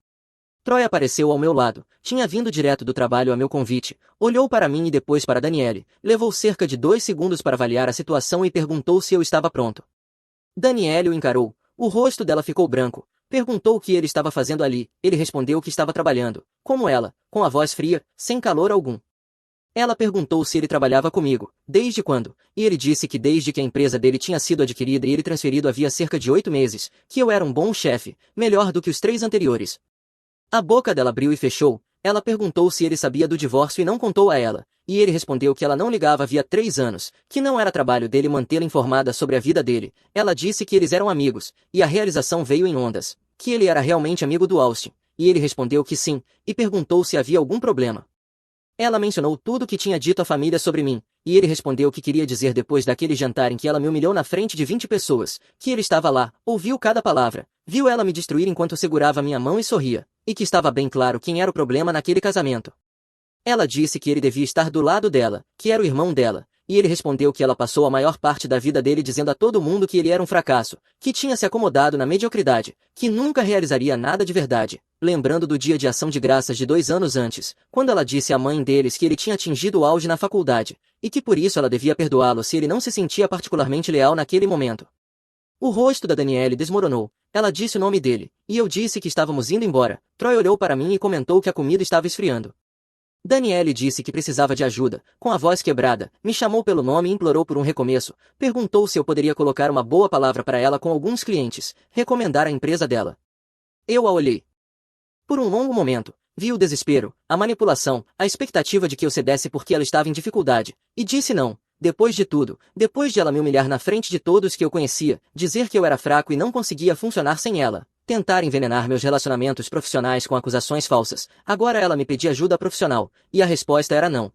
S1: Troy apareceu ao meu lado, tinha vindo direto do trabalho a meu convite, olhou para mim e depois para Danielle, levou cerca de 2 segundos para avaliar a situação e perguntou se eu estava pronto. Danielle o encarou, o rosto dela ficou branco, perguntou o que ele estava fazendo ali, ele respondeu que estava trabalhando, como ela, com a voz fria, sem calor algum. Ela perguntou se ele trabalhava comigo, desde quando, e ele disse que desde que a empresa dele tinha sido adquirida e ele transferido havia cerca de 8 meses, que eu era um bom chefe, melhor do que os 3 anteriores. A boca dela abriu e fechou, ela perguntou se ele sabia do divórcio e não contou a ela, e ele respondeu que ela não ligava havia 3 anos, que não era trabalho dele mantê-la informada sobre a vida dele, ela disse que eles eram amigos, e a realização veio em ondas, que ele era realmente amigo do Austin, e ele respondeu que sim, e perguntou se havia algum problema. Ela mencionou tudo o que tinha dito à família sobre mim, e ele respondeu o que queria dizer depois daquele jantar em que ela me humilhou na frente de 20 pessoas, que ele estava lá, ouviu cada palavra, viu ela me destruir enquanto segurava minha mão e sorria, e que estava bem claro quem era o problema naquele casamento. Ela disse que ele devia estar do lado dela, que era o irmão dela, e ele respondeu que ela passou a maior parte da vida dele dizendo a todo mundo que ele era um fracasso, que tinha se acomodado na mediocridade, que nunca realizaria nada de verdade, lembrando do dia de ação de graças de 2 anos antes, quando ela disse à mãe deles que ele tinha atingido o auge na faculdade, e que por isso ela devia perdoá-lo se ele não se sentia particularmente leal naquele momento. O rosto da Danielle desmoronou, ela disse o nome dele, e eu disse que estávamos indo embora. Troy olhou para mim e comentou que a comida estava esfriando. Danielle disse que precisava de ajuda, com a voz quebrada, me chamou pelo nome e implorou por um recomeço, perguntou se eu poderia colocar uma boa palavra para ela com alguns clientes, recomendar a empresa dela. Eu a olhei. Por um longo momento, vi o desespero, a manipulação, a expectativa de que eu cedesse porque ela estava em dificuldade, e disse não. Depois de tudo, depois de ela me humilhar na frente de todos que eu conhecia, dizer que eu era fraco e não conseguia funcionar sem ela, tentar envenenar meus relacionamentos profissionais com acusações falsas, agora ela me pedia ajuda profissional, e a resposta era não.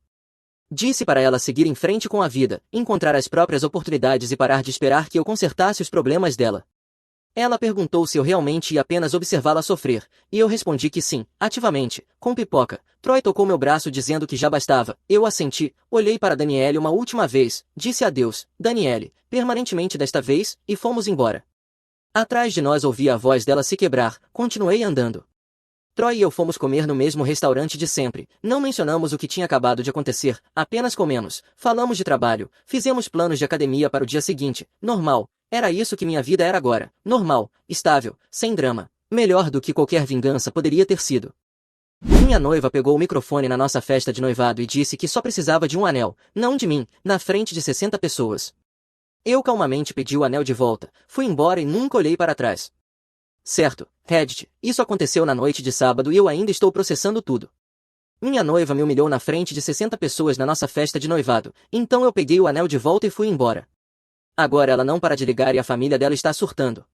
S1: Disse para ela seguir em frente com a vida, encontrar as próprias oportunidades e parar de esperar que eu consertasse os problemas dela. Ela perguntou se eu realmente ia apenas observá-la sofrer, e eu respondi que sim, ativamente, com pipoca. Troy tocou meu braço dizendo que já bastava, eu assenti, olhei para Danielle uma última vez, disse adeus, Danielle, permanentemente desta vez, e fomos embora. Atrás de nós ouvi a voz dela se quebrar, continuei andando. Troy e eu fomos comer no mesmo restaurante de sempre, não mencionamos o que tinha acabado de acontecer, apenas comemos, falamos de trabalho, fizemos planos de academia para o dia seguinte, normal, era isso que minha vida era agora, normal, estável, sem drama, melhor do que qualquer vingança poderia ter sido. Minha noiva pegou o microfone na nossa festa de noivado e disse que só precisava de um anel, não de mim, na frente de 60 pessoas. Eu calmamente pedi o anel de volta, fui embora e nunca olhei para trás. Certo, Reddit, isso aconteceu na noite de sábado e eu ainda estou processando tudo. Minha noiva me humilhou na frente de 60 pessoas na nossa festa de noivado, então eu peguei o anel de volta e fui embora. Agora ela não para de ligar e a família dela está surtando.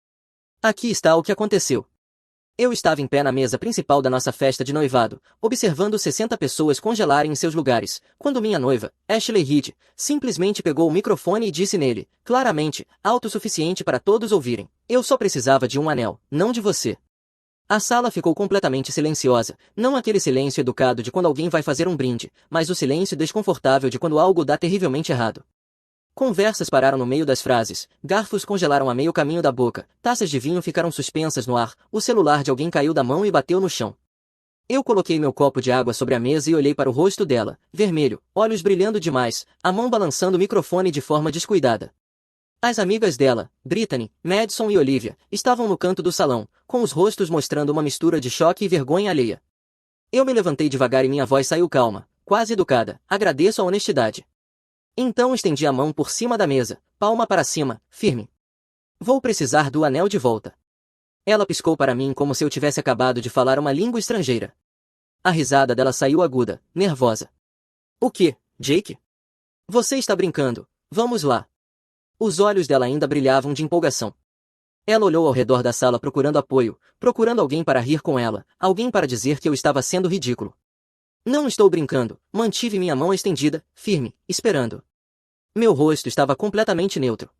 S1: Aqui está o que aconteceu. Eu estava em pé na mesa principal da nossa festa de noivado, observando 60 pessoas congelarem em seus lugares, quando minha noiva, Ashley Reed, simplesmente pegou o microfone e disse nele, claramente, alto o suficiente para todos ouvirem, eu só precisava de um anel, não de você. A sala ficou completamente silenciosa, não aquele silêncio educado de quando alguém vai fazer um brinde, mas o silêncio desconfortável de quando algo dá terrivelmente errado. Conversas pararam no meio das frases, garfos congelaram a meio caminho da boca, taças de vinho ficaram suspensas no ar, o celular de alguém caiu da mão e bateu no chão. Eu coloquei meu copo de água sobre a mesa e olhei para o rosto dela, vermelho, olhos brilhando demais, a mão balançando o microfone de forma descuidada. As amigas dela, Brittany, Madison e Olivia, estavam no canto do salão, com os rostos mostrando uma mistura de choque e vergonha alheia. Eu me levantei devagar e minha voz saiu calma, quase educada, agradeço a honestidade. Então estendi a mão por cima da mesa, palma para cima, firme. Vou precisar do anel de volta. Ela piscou para mim como se eu tivesse acabado de falar uma língua estrangeira. A risada dela saiu aguda, nervosa. O que, Jake? Você está brincando, vamos lá. Os olhos dela ainda brilhavam de empolgação. Ela olhou ao redor da sala procurando apoio, procurando alguém para rir com ela, alguém para dizer que eu estava sendo ridículo. Não estou brincando, mantive minha mão estendida, firme, esperando. Meu rosto estava completamente neutro.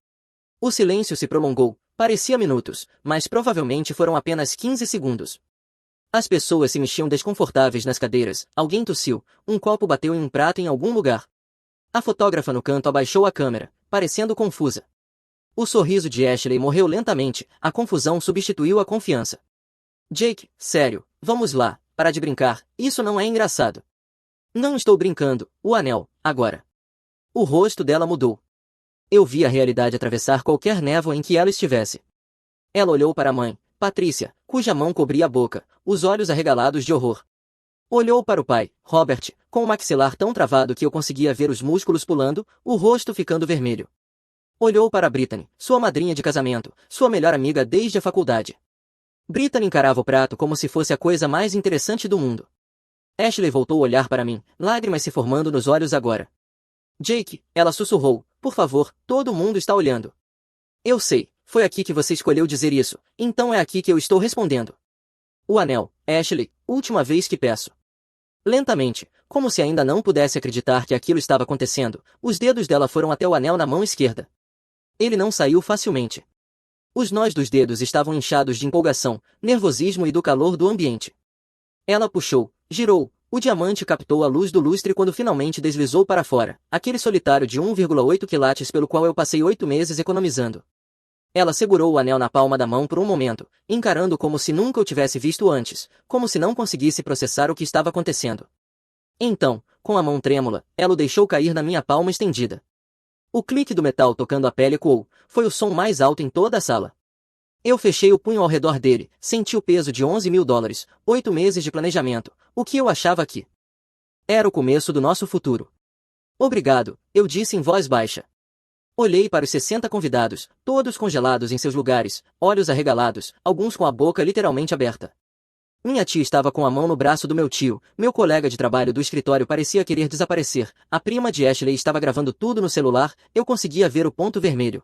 S1: O silêncio se prolongou, parecia minutos, mas provavelmente foram apenas 15 segundos. As pessoas se mexiam desconfortáveis nas cadeiras, alguém tossiu, um copo bateu em um prato em algum lugar. A fotógrafa no canto abaixou a câmera, parecendo confusa. O sorriso de Ashley morreu lentamente, a confusão substituiu a confiança. Jake, sério, vamos lá, para de brincar, isso não é engraçado. Não estou brincando, o anel, agora. O rosto dela mudou. Eu vi a realidade atravessar qualquer névoa em que ela estivesse. Ela olhou para a mãe, Patrícia, cuja mão cobria a boca, os olhos arregalados de horror. Olhou para o pai, Robert, com o maxilar tão travado que eu conseguia ver os músculos pulando, o rosto ficando vermelho. Olhou para Brittany, sua madrinha de casamento, sua melhor amiga desde a faculdade. Brittany encarava o prato como se fosse a coisa mais interessante do mundo. Ashley voltou a olhar para mim, lágrimas se formando nos olhos agora. Jake, ela sussurrou, por favor, todo mundo está olhando. Eu sei, foi aqui que você escolheu dizer isso, então é aqui que eu estou respondendo. O anel, Ashley, última vez que peço. Lentamente, como se ainda não pudesse acreditar que aquilo estava acontecendo, os dedos dela foram até o anel na mão esquerda. Ele não saiu facilmente. Os nós dos dedos estavam inchados de empolgação, nervosismo e do calor do ambiente. Ela puxou, girou, o diamante captou a luz do lustre quando finalmente deslizou para fora, aquele solitário de 1,8 quilates pelo qual eu passei 8 meses economizando. Ela segurou o anel na palma da mão por um momento, encarando como se nunca o tivesse visto antes, como se não conseguisse processar o que estava acontecendo. Então, com a mão trêmula, ela o deixou cair na minha palma estendida. O clique do metal tocando a pele ecoou, foi o som mais alto em toda a sala. Eu fechei o punho ao redor dele, senti o peso de $11.000, 8 meses de planejamento, o que eu achava que era o começo do nosso futuro. Obrigado, eu disse em voz baixa. Olhei para os 60 convidados, todos congelados em seus lugares, olhos arregalados, alguns com a boca literalmente aberta. Minha tia estava com a mão no braço do meu tio, meu colega de trabalho do escritório parecia querer desaparecer, a prima de Ashley estava gravando tudo no celular, eu conseguia ver o ponto vermelho.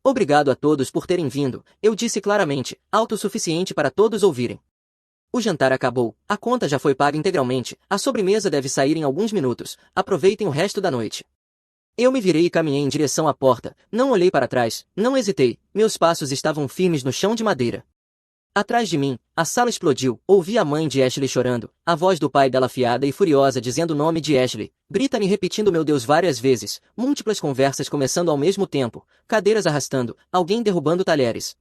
S1: Obrigado a todos por terem vindo, eu disse claramente, alto o suficiente para todos ouvirem. O jantar acabou, a conta já foi paga integralmente, a sobremesa deve sair em alguns minutos, aproveitem o resto da noite. Eu me virei e caminhei em direção à porta, não olhei para trás, não hesitei, meus passos estavam firmes no chão de madeira. Atrás de mim, a sala explodiu, ouvi a mãe de Ashley chorando, a voz do pai dela afiada e furiosa dizendo o nome de Ashley, Brittany repetindo meu Deus várias vezes, múltiplas conversas começando ao mesmo tempo, cadeiras arrastando, alguém derrubando talheres.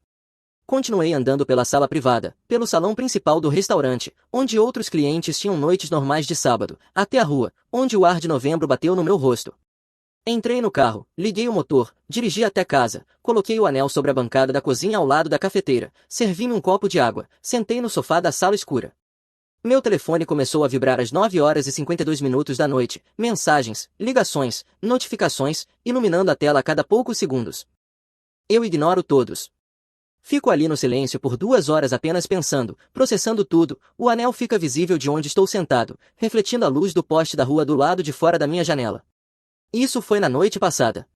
S1: Continuei andando pela sala privada, pelo salão principal do restaurante, onde outros clientes tinham noites normais de sábado, até a rua, onde o ar de novembro bateu no meu rosto. Entrei no carro, liguei o motor, dirigi até casa, coloquei o anel sobre a bancada da cozinha ao lado da cafeteira, servi-me um copo de água, sentei no sofá da sala escura. Meu telefone começou a vibrar às 9h52 da noite, mensagens, ligações, notificações, iluminando a tela a cada poucos segundos. Eu ignoro todos. Fico ali no silêncio por 2 horas apenas pensando, processando tudo, o anel fica visível de onde estou sentado, refletindo a luz do poste da rua do lado de fora da minha janela. Isso foi na noite passada.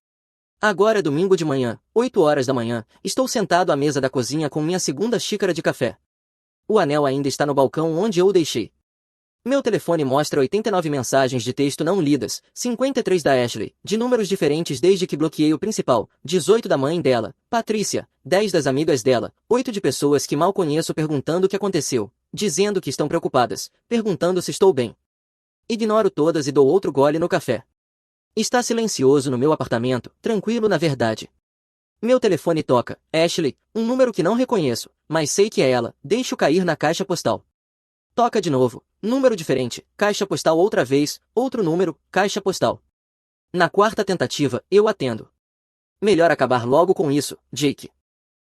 S1: Agora é domingo de manhã, 8 horas da manhã, estou sentado à mesa da cozinha com minha segunda xícara de café. O anel ainda está no balcão onde eu o deixei. Meu telefone mostra 89 mensagens de texto não lidas, 53 da Ashley, de números diferentes desde que bloqueei o principal, 18 da mãe dela, Patrícia, 10 das amigas dela, 8 de pessoas que mal conheço perguntando o que aconteceu, dizendo que estão preocupadas, perguntando se estou bem. Ignoro todas e dou outro gole no café. Está silencioso no meu apartamento, tranquilo na verdade. Meu telefone toca, Ashley, um número que não reconheço, mas sei que é ela, deixo cair na caixa postal. Toca de novo, número diferente, caixa postal outra vez, outro número, caixa postal. Na quarta tentativa, eu atendo. Melhor acabar logo com isso, Jake.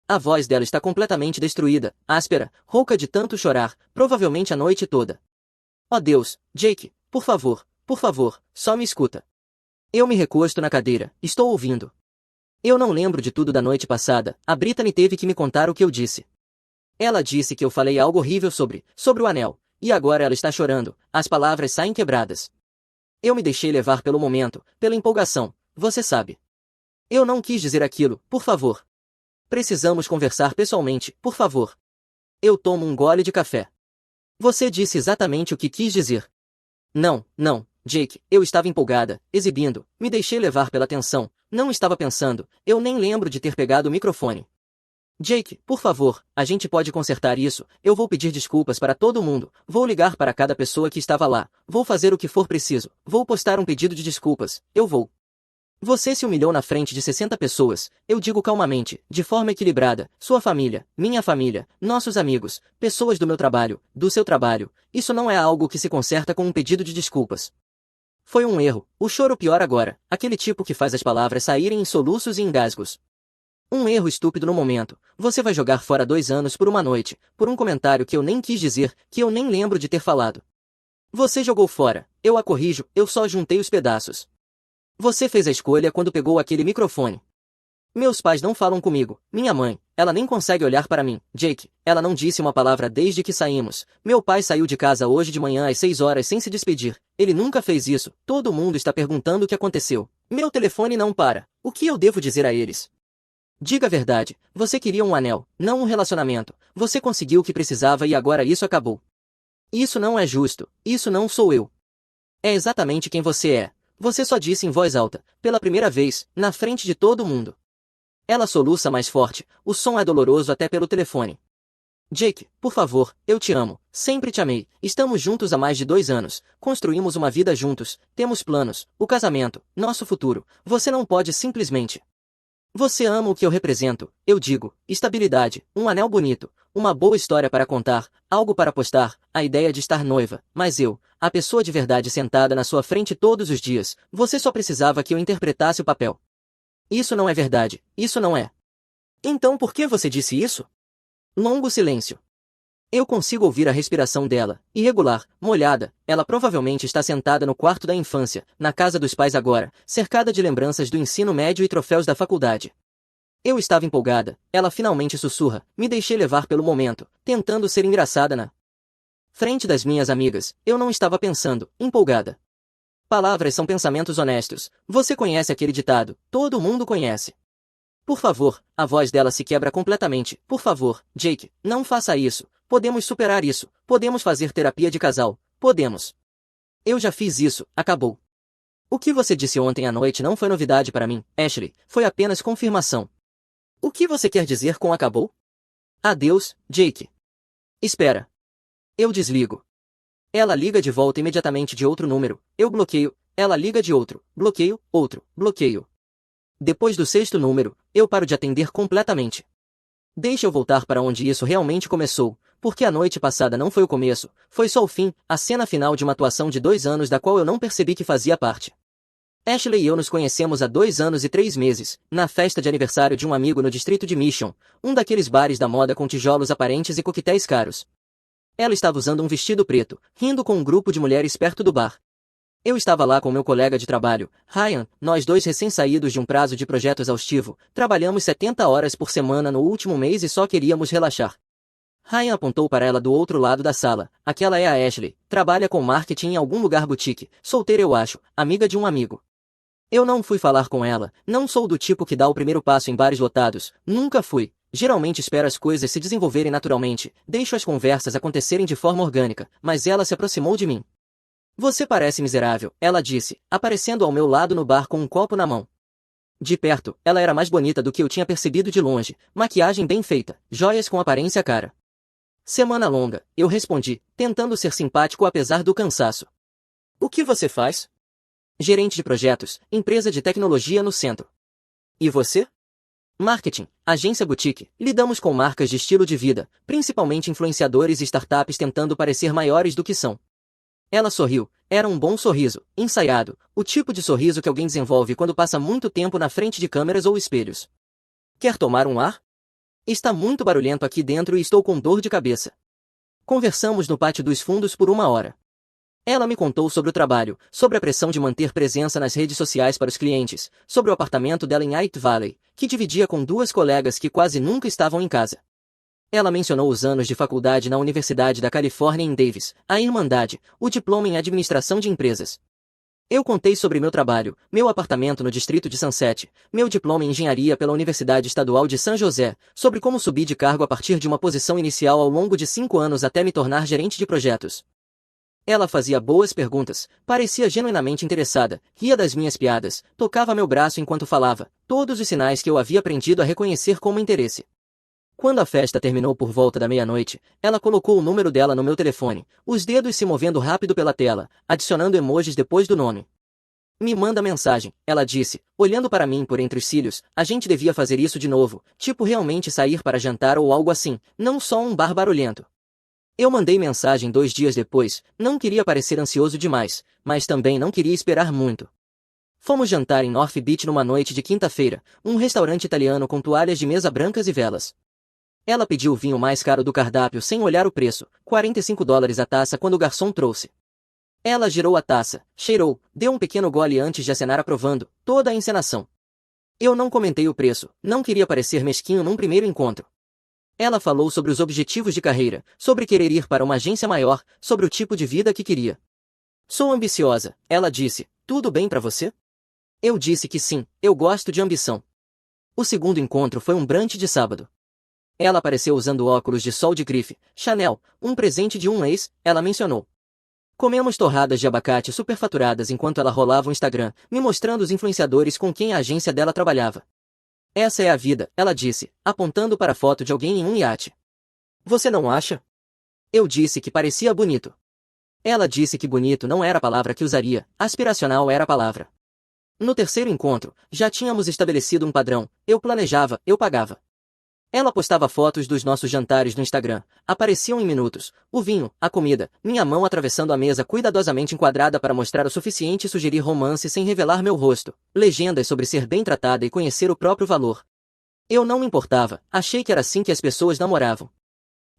S1: A voz dela está completamente destruída, áspera, rouca de tanto chorar, provavelmente a noite toda. Oh Deus, Jake, por favor, só me escuta. Eu me recosto na cadeira, estou ouvindo. Eu não lembro de tudo da noite passada, a Brittany teve que me contar o que eu disse. Ela disse que eu falei algo horrível sobre o anel, e agora ela está chorando, as palavras saem quebradas. Eu me deixei levar pelo momento, pela empolgação, você sabe. Eu não quis dizer aquilo, por favor. Precisamos conversar pessoalmente, por favor. Eu tomo um gole de café. Você disse exatamente o que quis dizer. Não, Jake, eu estava empolgada, exibindo, me deixei levar pela tensão, não estava pensando, eu nem lembro de ter pegado o microfone. Jake, por favor, a gente pode consertar isso, eu vou pedir desculpas para todo mundo, vou ligar para cada pessoa que estava lá, vou fazer o que for preciso, vou postar um pedido de desculpas, eu vou. Você se humilhou na frente de 60 pessoas, eu digo calmamente, de forma equilibrada, sua família, minha família, nossos amigos, pessoas do meu trabalho, do seu trabalho, isso não é algo que se conserta com um pedido de desculpas. Foi um erro, o choro pior agora, aquele tipo que faz as palavras saírem em soluços e engasgos. Um erro estúpido no momento, você vai jogar fora 2 anos por uma noite, por um comentário que eu nem quis dizer, que eu nem lembro de ter falado. Você jogou fora, eu a corrijo, eu só juntei os pedaços. Você fez a escolha quando pegou aquele microfone. Meus pais não falam comigo, minha mãe, ela nem consegue olhar para mim, Jake, ela não disse uma palavra desde que saímos. Meu pai saiu de casa hoje de manhã às 6 horas sem se despedir, ele nunca fez isso, todo mundo está perguntando o que aconteceu. Meu telefone não para, o que eu devo dizer a eles? Diga a verdade, você queria um anel, não um relacionamento, você conseguiu o que precisava e agora isso acabou. Isso não é justo, isso não sou eu. É exatamente quem você é. Você só disse em voz alta, pela primeira vez, na frente de todo mundo. Ela soluça mais forte, o som é doloroso até pelo telefone. Jake, por favor, eu te amo, sempre te amei, estamos juntos há mais de 2 anos, construímos uma vida juntos, temos planos, o casamento, nosso futuro, você não pode simplesmente. Você ama o que eu represento, eu digo, estabilidade, um anel bonito, uma boa história para contar, algo para postar, a ideia de estar noiva, mas eu, a pessoa de verdade sentada na sua frente todos os dias, você só precisava que eu interpretasse o papel. Isso não é verdade, isso não é. Então por que você disse isso? Longo silêncio. Eu consigo ouvir a respiração dela, irregular, molhada, ela provavelmente está sentada no quarto da infância, na casa dos pais agora, cercada de lembranças do ensino médio e troféus da faculdade. Eu estava empolgada, ela finalmente sussurra, me deixei levar pelo momento, tentando ser engraçada na frente das minhas amigas, eu não estava pensando, empolgada. Palavras são pensamentos honestos, você conhece aquele ditado, todo mundo conhece. Por favor, a voz dela se quebra completamente. Por favor, Jake, não faça isso. Podemos superar isso. Podemos fazer terapia de casal. Podemos. Eu já fiz isso, acabou. O que você disse ontem à noite não foi novidade para mim, Ashley, foi apenas confirmação. O que você quer dizer com acabou? Adeus, Jake. Espera. Eu desligo. Ela liga de volta imediatamente de outro número. Eu bloqueio. Ela liga de outro. Bloqueio, outro. Bloqueio. Depois do 6º número, eu paro de atender completamente. Deixa eu voltar para onde isso realmente começou, porque a noite passada não foi o começo, foi só o fim, a cena final de uma atuação de 2 anos da qual eu não percebi que fazia parte. Ashley e eu nos conhecemos há 2 anos e 3 meses, na festa de aniversário de um amigo no distrito de Mission, um daqueles bares da moda com tijolos aparentes e coquetéis caros. Ela estava usando um vestido preto, rindo com um grupo de mulheres perto do bar. Eu estava lá com meu colega de trabalho, Ryan, nós dois recém-saídos de um prazo de projeto exaustivo, trabalhamos 70 horas por semana no último mês e só queríamos relaxar. Ryan apontou para ela do outro lado da sala, aquela é a Ashley, trabalha com marketing em algum lugar boutique, solteira eu acho, amiga de um amigo. Eu não fui falar com ela, não sou do tipo que dá o primeiro passo em bares lotados, nunca fui. Geralmente espero as coisas se desenvolverem naturalmente, deixo as conversas acontecerem de forma orgânica, mas ela se aproximou de mim. Você parece miserável, ela disse, aparecendo ao meu lado no bar com um copo na mão. De perto, ela era mais bonita do que eu tinha percebido de longe, maquiagem bem feita, joias com aparência cara. Semana longa, eu respondi, tentando ser simpático apesar do cansaço. O que você faz? Gerente de projetos, empresa de tecnologia no centro. E você? Marketing, agência boutique, lidamos com marcas de estilo de vida, principalmente influenciadores e startups tentando parecer maiores do que são. Ela sorriu, era um bom sorriso, ensaiado, o tipo de sorriso que alguém desenvolve quando passa muito tempo na frente de câmeras ou espelhos. Quer tomar um ar? Está muito barulhento aqui dentro e estou com dor de cabeça. Conversamos no pátio dos fundos por 1 hora. Ela me contou sobre o trabalho, sobre a pressão de manter presença nas redes sociais para os clientes, sobre o apartamento dela em White Valley, que dividia com 2 colegas que quase nunca estavam em casa. Ela mencionou os anos de faculdade na Universidade da Califórnia em Davis, a Irmandade, o diploma em administração de empresas. Eu contei sobre meu trabalho, meu apartamento no distrito de Sunset, meu diploma em engenharia pela Universidade Estadual de San José, sobre como subi de cargo a partir de uma posição inicial ao longo de 5 anos até me tornar gerente de projetos. Ela fazia boas perguntas, parecia genuinamente interessada, ria das minhas piadas, tocava meu braço enquanto falava, todos os sinais que eu havia aprendido a reconhecer como interesse. Quando a festa terminou por volta da meia-noite, ela colocou o número dela no meu telefone, os dedos se movendo rápido pela tela, adicionando emojis depois do nome. Me manda mensagem, ela disse, olhando para mim por entre os cílios. A gente devia fazer isso de novo, tipo realmente sair para jantar ou algo assim, não só um bar barulhento. Eu mandei mensagem 2 dias depois, não queria parecer ansioso demais, mas também não queria esperar muito. Fomos jantar em North Beach numa noite de quinta-feira, um restaurante italiano com toalhas de mesa brancas e velas. Ela pediu o vinho mais caro do cardápio sem olhar o preço, $45 a taça quando o garçom trouxe. Ela girou a taça, cheirou, deu um pequeno gole antes de acenar aprovando, toda a encenação. Eu não comentei o preço, não queria parecer mesquinho num primeiro encontro. Ela falou sobre os objetivos de carreira, sobre querer ir para uma agência maior, sobre o tipo de vida que queria. Sou ambiciosa, ela disse, tudo bem para você? Eu disse que sim, eu gosto de ambição. O segundo encontro foi um brunch de sábado. Ela apareceu usando óculos de sol de grife, Chanel, um presente de um ex, ela mencionou. Comemos torradas de abacate superfaturadas enquanto ela rolava o Instagram, me mostrando os influenciadores com quem a agência dela trabalhava. Essa é a vida, ela disse, apontando para a foto de alguém em um iate. Você não acha? Eu disse que parecia bonito. Ela disse que bonito não era a palavra que usaria, aspiracional era a palavra. No terceiro encontro, já tínhamos estabelecido um padrão, eu planejava, eu pagava. Ela postava fotos dos nossos jantares no Instagram. Apareciam em minutos. O vinho, a comida, minha mão atravessando a mesa cuidadosamente enquadrada para mostrar o suficiente e sugerir romance sem revelar meu rosto. Legendas sobre ser bem tratada e conhecer o próprio valor. Eu não me importava, achei que era assim que as pessoas namoravam.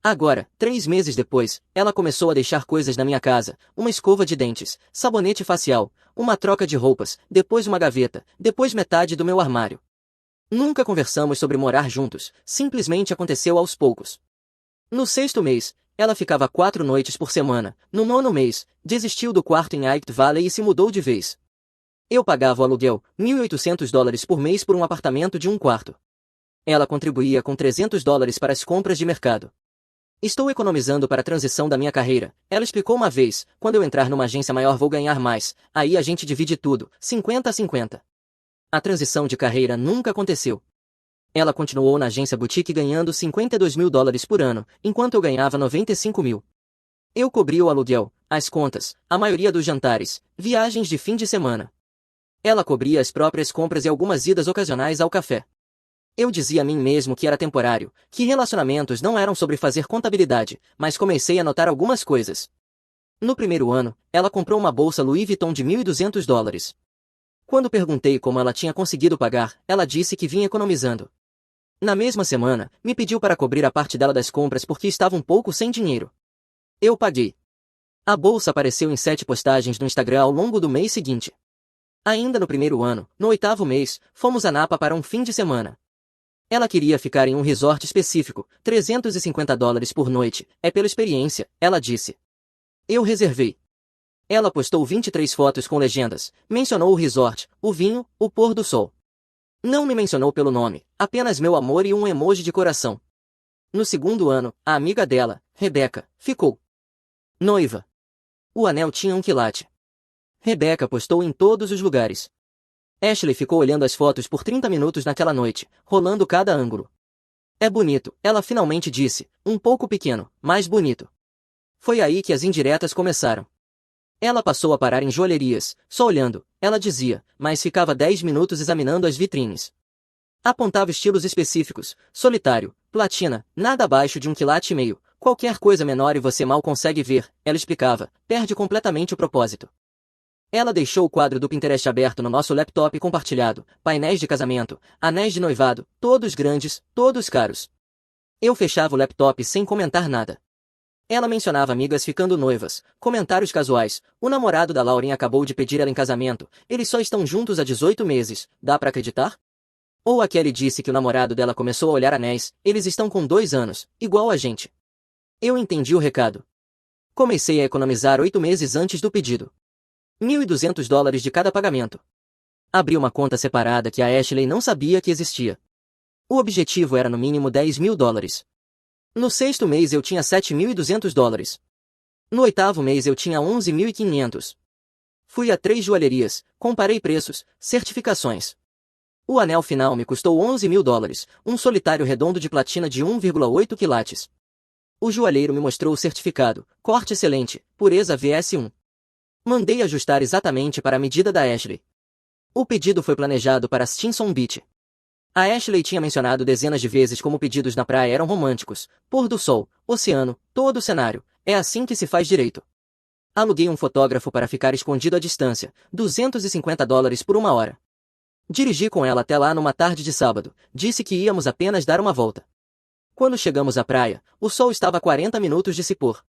S1: Agora, 3 meses depois, ela começou a deixar coisas na minha casa. Uma escova de dentes, sabonete facial, uma troca de roupas, depois uma gaveta, depois metade do meu armário. Nunca conversamos sobre morar juntos, simplesmente aconteceu aos poucos. No 6º mês, ela ficava 4 noites por semana. No 9º mês, desistiu do quarto em Aigt Valley e se mudou de vez. Eu pagava o aluguel, $1.800 por mês por um apartamento de um quarto. Ela contribuía com $300 para as compras de mercado. Estou economizando para a transição da minha carreira, ela explicou uma vez, quando eu entrar numa agência maior vou ganhar mais, aí a gente divide tudo, 50-50. A transição de carreira nunca aconteceu. Ela continuou na agência boutique ganhando $52 mil por ano, enquanto eu ganhava 95 mil. Eu cobria o aluguel, as contas, a maioria dos jantares, viagens de fim de semana. Ela cobria as próprias compras e algumas idas ocasionais ao café. Eu dizia a mim mesmo que era temporário, que relacionamentos não eram sobre fazer contabilidade, mas comecei a notar algumas coisas. No primeiro ano, ela comprou uma bolsa Louis Vuitton de $1.200. Quando perguntei como ela tinha conseguido pagar, ela disse que vinha economizando. Na mesma semana, me pediu para cobrir a parte dela das compras porque estava um pouco sem dinheiro. Eu paguei. A bolsa apareceu em 7 postagens no Instagram ao longo do mês seguinte. Ainda no primeiro ano, no 8º mês, fomos a Napa para um fim de semana. Ela queria ficar em um resort específico, $350 por noite, é pela experiência, ela disse. Eu reservei. Ela postou 23 fotos com legendas, mencionou o resort, o vinho, o pôr do sol. Não me mencionou pelo nome, apenas meu amor e um emoji de coração. No segundo ano, a amiga dela, Rebecca, ficou noiva. O anel tinha um quilate. Rebecca postou em todos os lugares. Ashley ficou olhando as fotos por 30 minutos naquela noite, rolando cada ângulo. É bonito, ela finalmente disse, um pouco pequeno, mas bonito. Foi aí que as indiretas começaram. Ela passou a parar em joalherias, só olhando, ela dizia, mas ficava 10 minutos examinando as vitrines. Apontava estilos específicos, solitário, platina, nada abaixo de 1,5 kg, qualquer coisa menor e você mal consegue ver, ela explicava, perde completamente o propósito. Ela deixou o quadro do Pinterest aberto no nosso laptop compartilhado, painéis de casamento, anéis de noivado, todos grandes, todos caros. Eu fechava o laptop sem comentar nada. Ela mencionava amigas ficando noivas, comentários casuais, o namorado da Lauren acabou de pedir ela em casamento, eles só estão juntos há 18 meses, dá pra acreditar? Ou a Kelly disse que o namorado dela começou a olhar anéis, eles estão com 2 anos, igual a gente. Eu entendi o recado. Comecei a economizar 8 meses antes do pedido. $1.200 de cada pagamento. Abri uma conta separada que a Ashley não sabia que existia. O objetivo era no mínimo $10 mil. No 6º mês eu tinha $7.200. No 8º mês eu tinha $11.500. Fui a 3 joalherias, comparei preços, certificações. O anel final me custou $11 mil, um solitário redondo de platina de 1,8 quilates. O joalheiro me mostrou o certificado, corte excelente, pureza VS1. Mandei ajustar exatamente para a medida da Ashley. O pedido foi planejado para Stinson Beach. A Ashley tinha mencionado dezenas de vezes como pedidos na praia eram românticos, pôr do sol, oceano, todo o cenário, é assim que se faz direito. Aluguei um fotógrafo para ficar escondido à distância, $250 por 1 hora. Dirigi com ela até lá numa tarde de sábado, disse que íamos apenas dar uma volta. Quando chegamos à praia, o sol estava a 40 minutos de se pôr.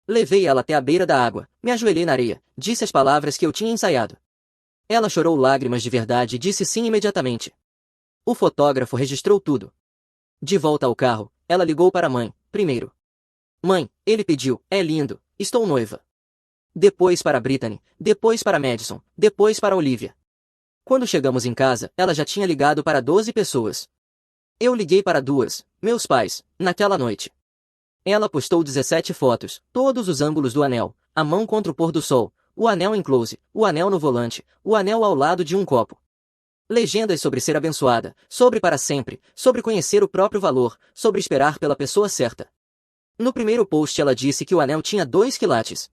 S1: Levei ela até a beira da água, me ajoelhei na areia, disse as palavras que eu tinha ensaiado. Ela chorou lágrimas de verdade e disse sim imediatamente. O fotógrafo registrou tudo. De volta ao carro, ela ligou para a mãe, primeiro. Mãe, ele pediu, é lindo, estou noiva. Depois para Brittany, depois para Madison, depois para Olivia. Quando chegamos em casa, ela já tinha ligado para 12 pessoas. Eu liguei para 2, meus pais, naquela noite. Ela postou 17 fotos, todos os ângulos do anel, a mão contra o pôr do sol, o anel em close, o anel no volante, o anel ao lado de um copo. Legendas sobre ser abençoada, sobre para sempre, sobre conhecer o próprio valor, sobre esperar pela pessoa certa. No primeiro post ela disse que o anel tinha 2 quilates.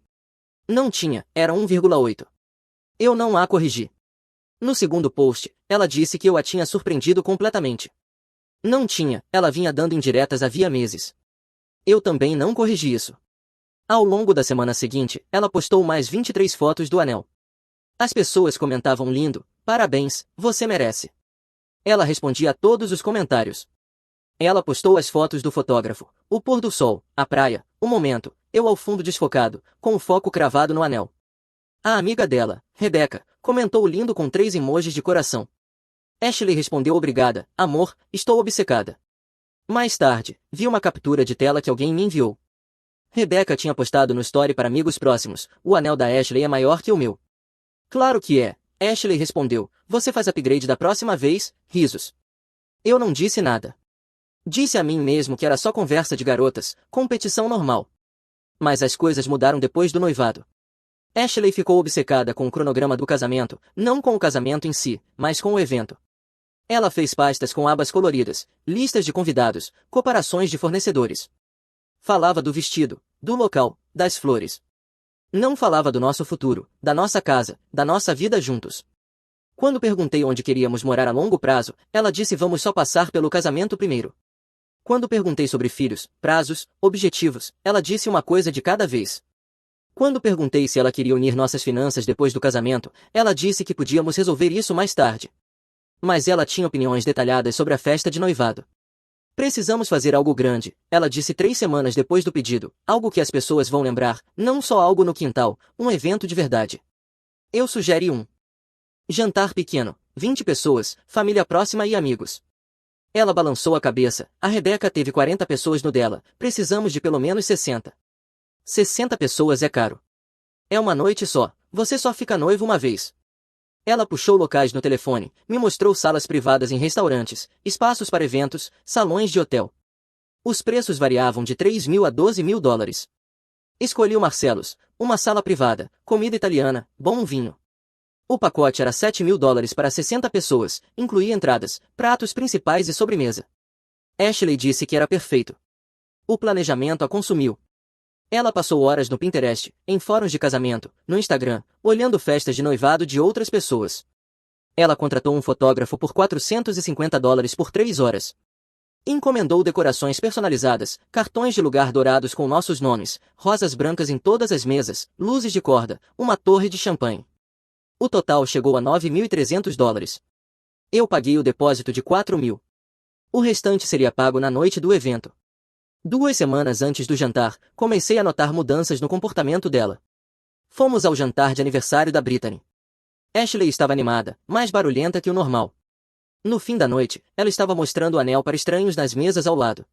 S1: Não tinha, era 1,8. Eu não a corrigi. No segundo post, ela disse que eu a tinha surpreendido completamente. Não tinha, ela vinha dando indiretas havia meses. Eu também não corrigi isso. Ao longo da semana seguinte, ela postou mais 23 fotos do anel. As pessoas comentavam lindo, parabéns, você merece. Ela respondia a todos os comentários. Ela postou as fotos do fotógrafo, o pôr do sol, a praia, o momento, eu ao fundo desfocado, com o foco cravado no anel. A amiga dela, Rebecca, comentou lindo com 3 emojis de coração. Ashley respondeu obrigada, amor, estou obcecada. Mais tarde, vi uma captura de tela que alguém me enviou. Rebecca tinha postado no story para amigos próximos, o anel da Ashley é maior que o meu. Claro que é, Ashley respondeu, você faz upgrade da próxima vez, risos. Eu não disse nada. Disse a mim mesmo que era só conversa de garotas, competição normal. Mas as coisas mudaram depois do noivado. Ashley ficou obcecada com o cronograma do casamento, não com o casamento em si, mas com o evento. Ela fez pastas com abas coloridas, listas de convidados, comparações de fornecedores. Falava do vestido, do local, das flores. Não falava do nosso futuro, da nossa casa, da nossa vida juntos. Quando perguntei onde queríamos morar a longo prazo, ela disse vamos só passar pelo casamento primeiro. Quando perguntei sobre filhos, prazos, objetivos, ela disse uma coisa de cada vez. Quando perguntei se ela queria unir nossas finanças depois do casamento, ela disse que podíamos resolver isso mais tarde. Mas ela tinha opiniões detalhadas sobre a festa de noivado. Precisamos fazer algo grande, ela disse 3 semanas depois do pedido, algo que as pessoas vão lembrar, não só algo no quintal, um evento de verdade. Eu sugeri um jantar pequeno, 20 pessoas, família próxima e amigos. Ela balançou a cabeça, a Rebecca teve 40 pessoas no dela, precisamos de pelo menos 60. 60 pessoas é caro. É uma noite só, você só fica noivo uma vez. Ela puxou locais no telefone, me mostrou salas privadas em restaurantes, espaços para eventos, salões de hotel. Os preços variavam de 3 mil a 12 mil dólares. Escolhi o Marcelos, uma sala privada, comida italiana, bom vinho. O pacote era 7 mil dólares para 60 pessoas, incluía entradas, pratos principais e sobremesa. Ashley disse que era perfeito. O planejamento a consumiu. Ela passou horas no Pinterest, em fóruns de casamento, no Instagram, olhando festas de noivado de outras pessoas. Ela contratou um fotógrafo por $450 por 3 horas. Encomendou decorações personalizadas, cartões de lugar dourados com nossos nomes, rosas brancas em todas as mesas, luzes de corda, uma torre de champanhe. O total chegou a $9.300. Eu paguei o depósito de 4 mil. O restante seria pago na noite do evento. 2 semanas antes do jantar, comecei a notar mudanças no comportamento dela. Fomos ao jantar de aniversário da Brittany. Ashley estava animada, mais barulhenta que o normal. No fim da noite, ela estava mostrando o anel para estranhos nas mesas ao lado.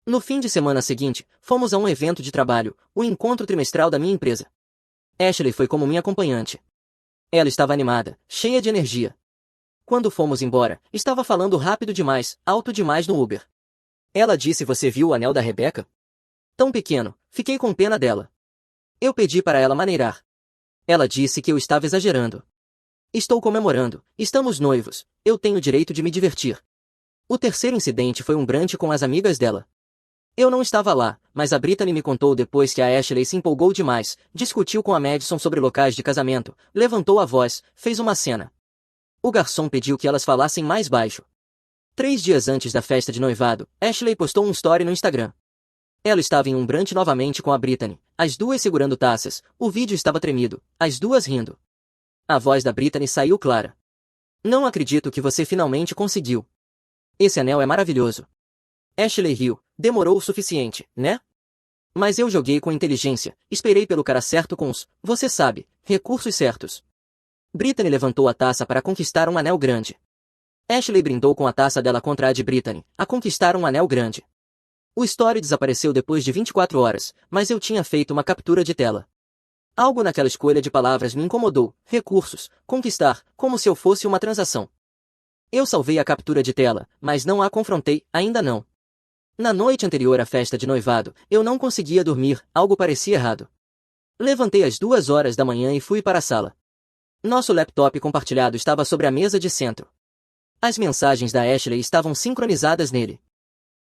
S1: No fim de semana seguinte, fomos a um evento de trabalho, o encontro trimestral da minha empresa. Ashley foi como minha acompanhante. Ela estava animada, cheia de energia. Quando fomos embora, estava falando rápido demais, alto demais no Uber. Ela disse você viu o anel da Rebecca? Tão pequeno, fiquei com pena dela. Eu pedi para ela maneirar. Ela disse que eu estava exagerando. Estou comemorando, estamos noivos, eu tenho o direito de me divertir. O terceiro incidente foi um brunch com as amigas dela. Eu não estava lá, mas a Brittany me contou depois que a Ashley se empolgou demais, discutiu com a Madison sobre locais de casamento, levantou a voz, fez uma cena. O garçom pediu que elas falassem mais baixo. 3 dias antes da festa de noivado, Ashley postou um story no Instagram. Ela estava em um brunch novamente com a Brittany, as duas segurando taças, o vídeo estava tremido, as duas rindo. A voz da Brittany saiu clara. Não acredito que você finalmente conseguiu. Esse anel é maravilhoso. Ashley riu, demorou o suficiente, né? Mas eu joguei com inteligência, esperei pelo cara certo com os, você sabe, recursos certos. Brittany levantou a taça para conquistar um anel grande. Ashley brindou com a taça dela contra a de Brittany, a conquistar um anel grande. O story desapareceu depois de 24 horas, mas eu tinha feito uma captura de tela. Algo naquela escolha de palavras me incomodou, recursos, conquistar, como se eu fosse uma transação. Eu salvei a captura de tela, mas não a confrontei, ainda não. Na noite anterior à festa de noivado, eu não conseguia dormir, algo parecia errado. Levantei às 2 horas da manhã e fui para a sala. Nosso laptop compartilhado estava sobre a mesa de centro. As mensagens da Ashley estavam sincronizadas nele.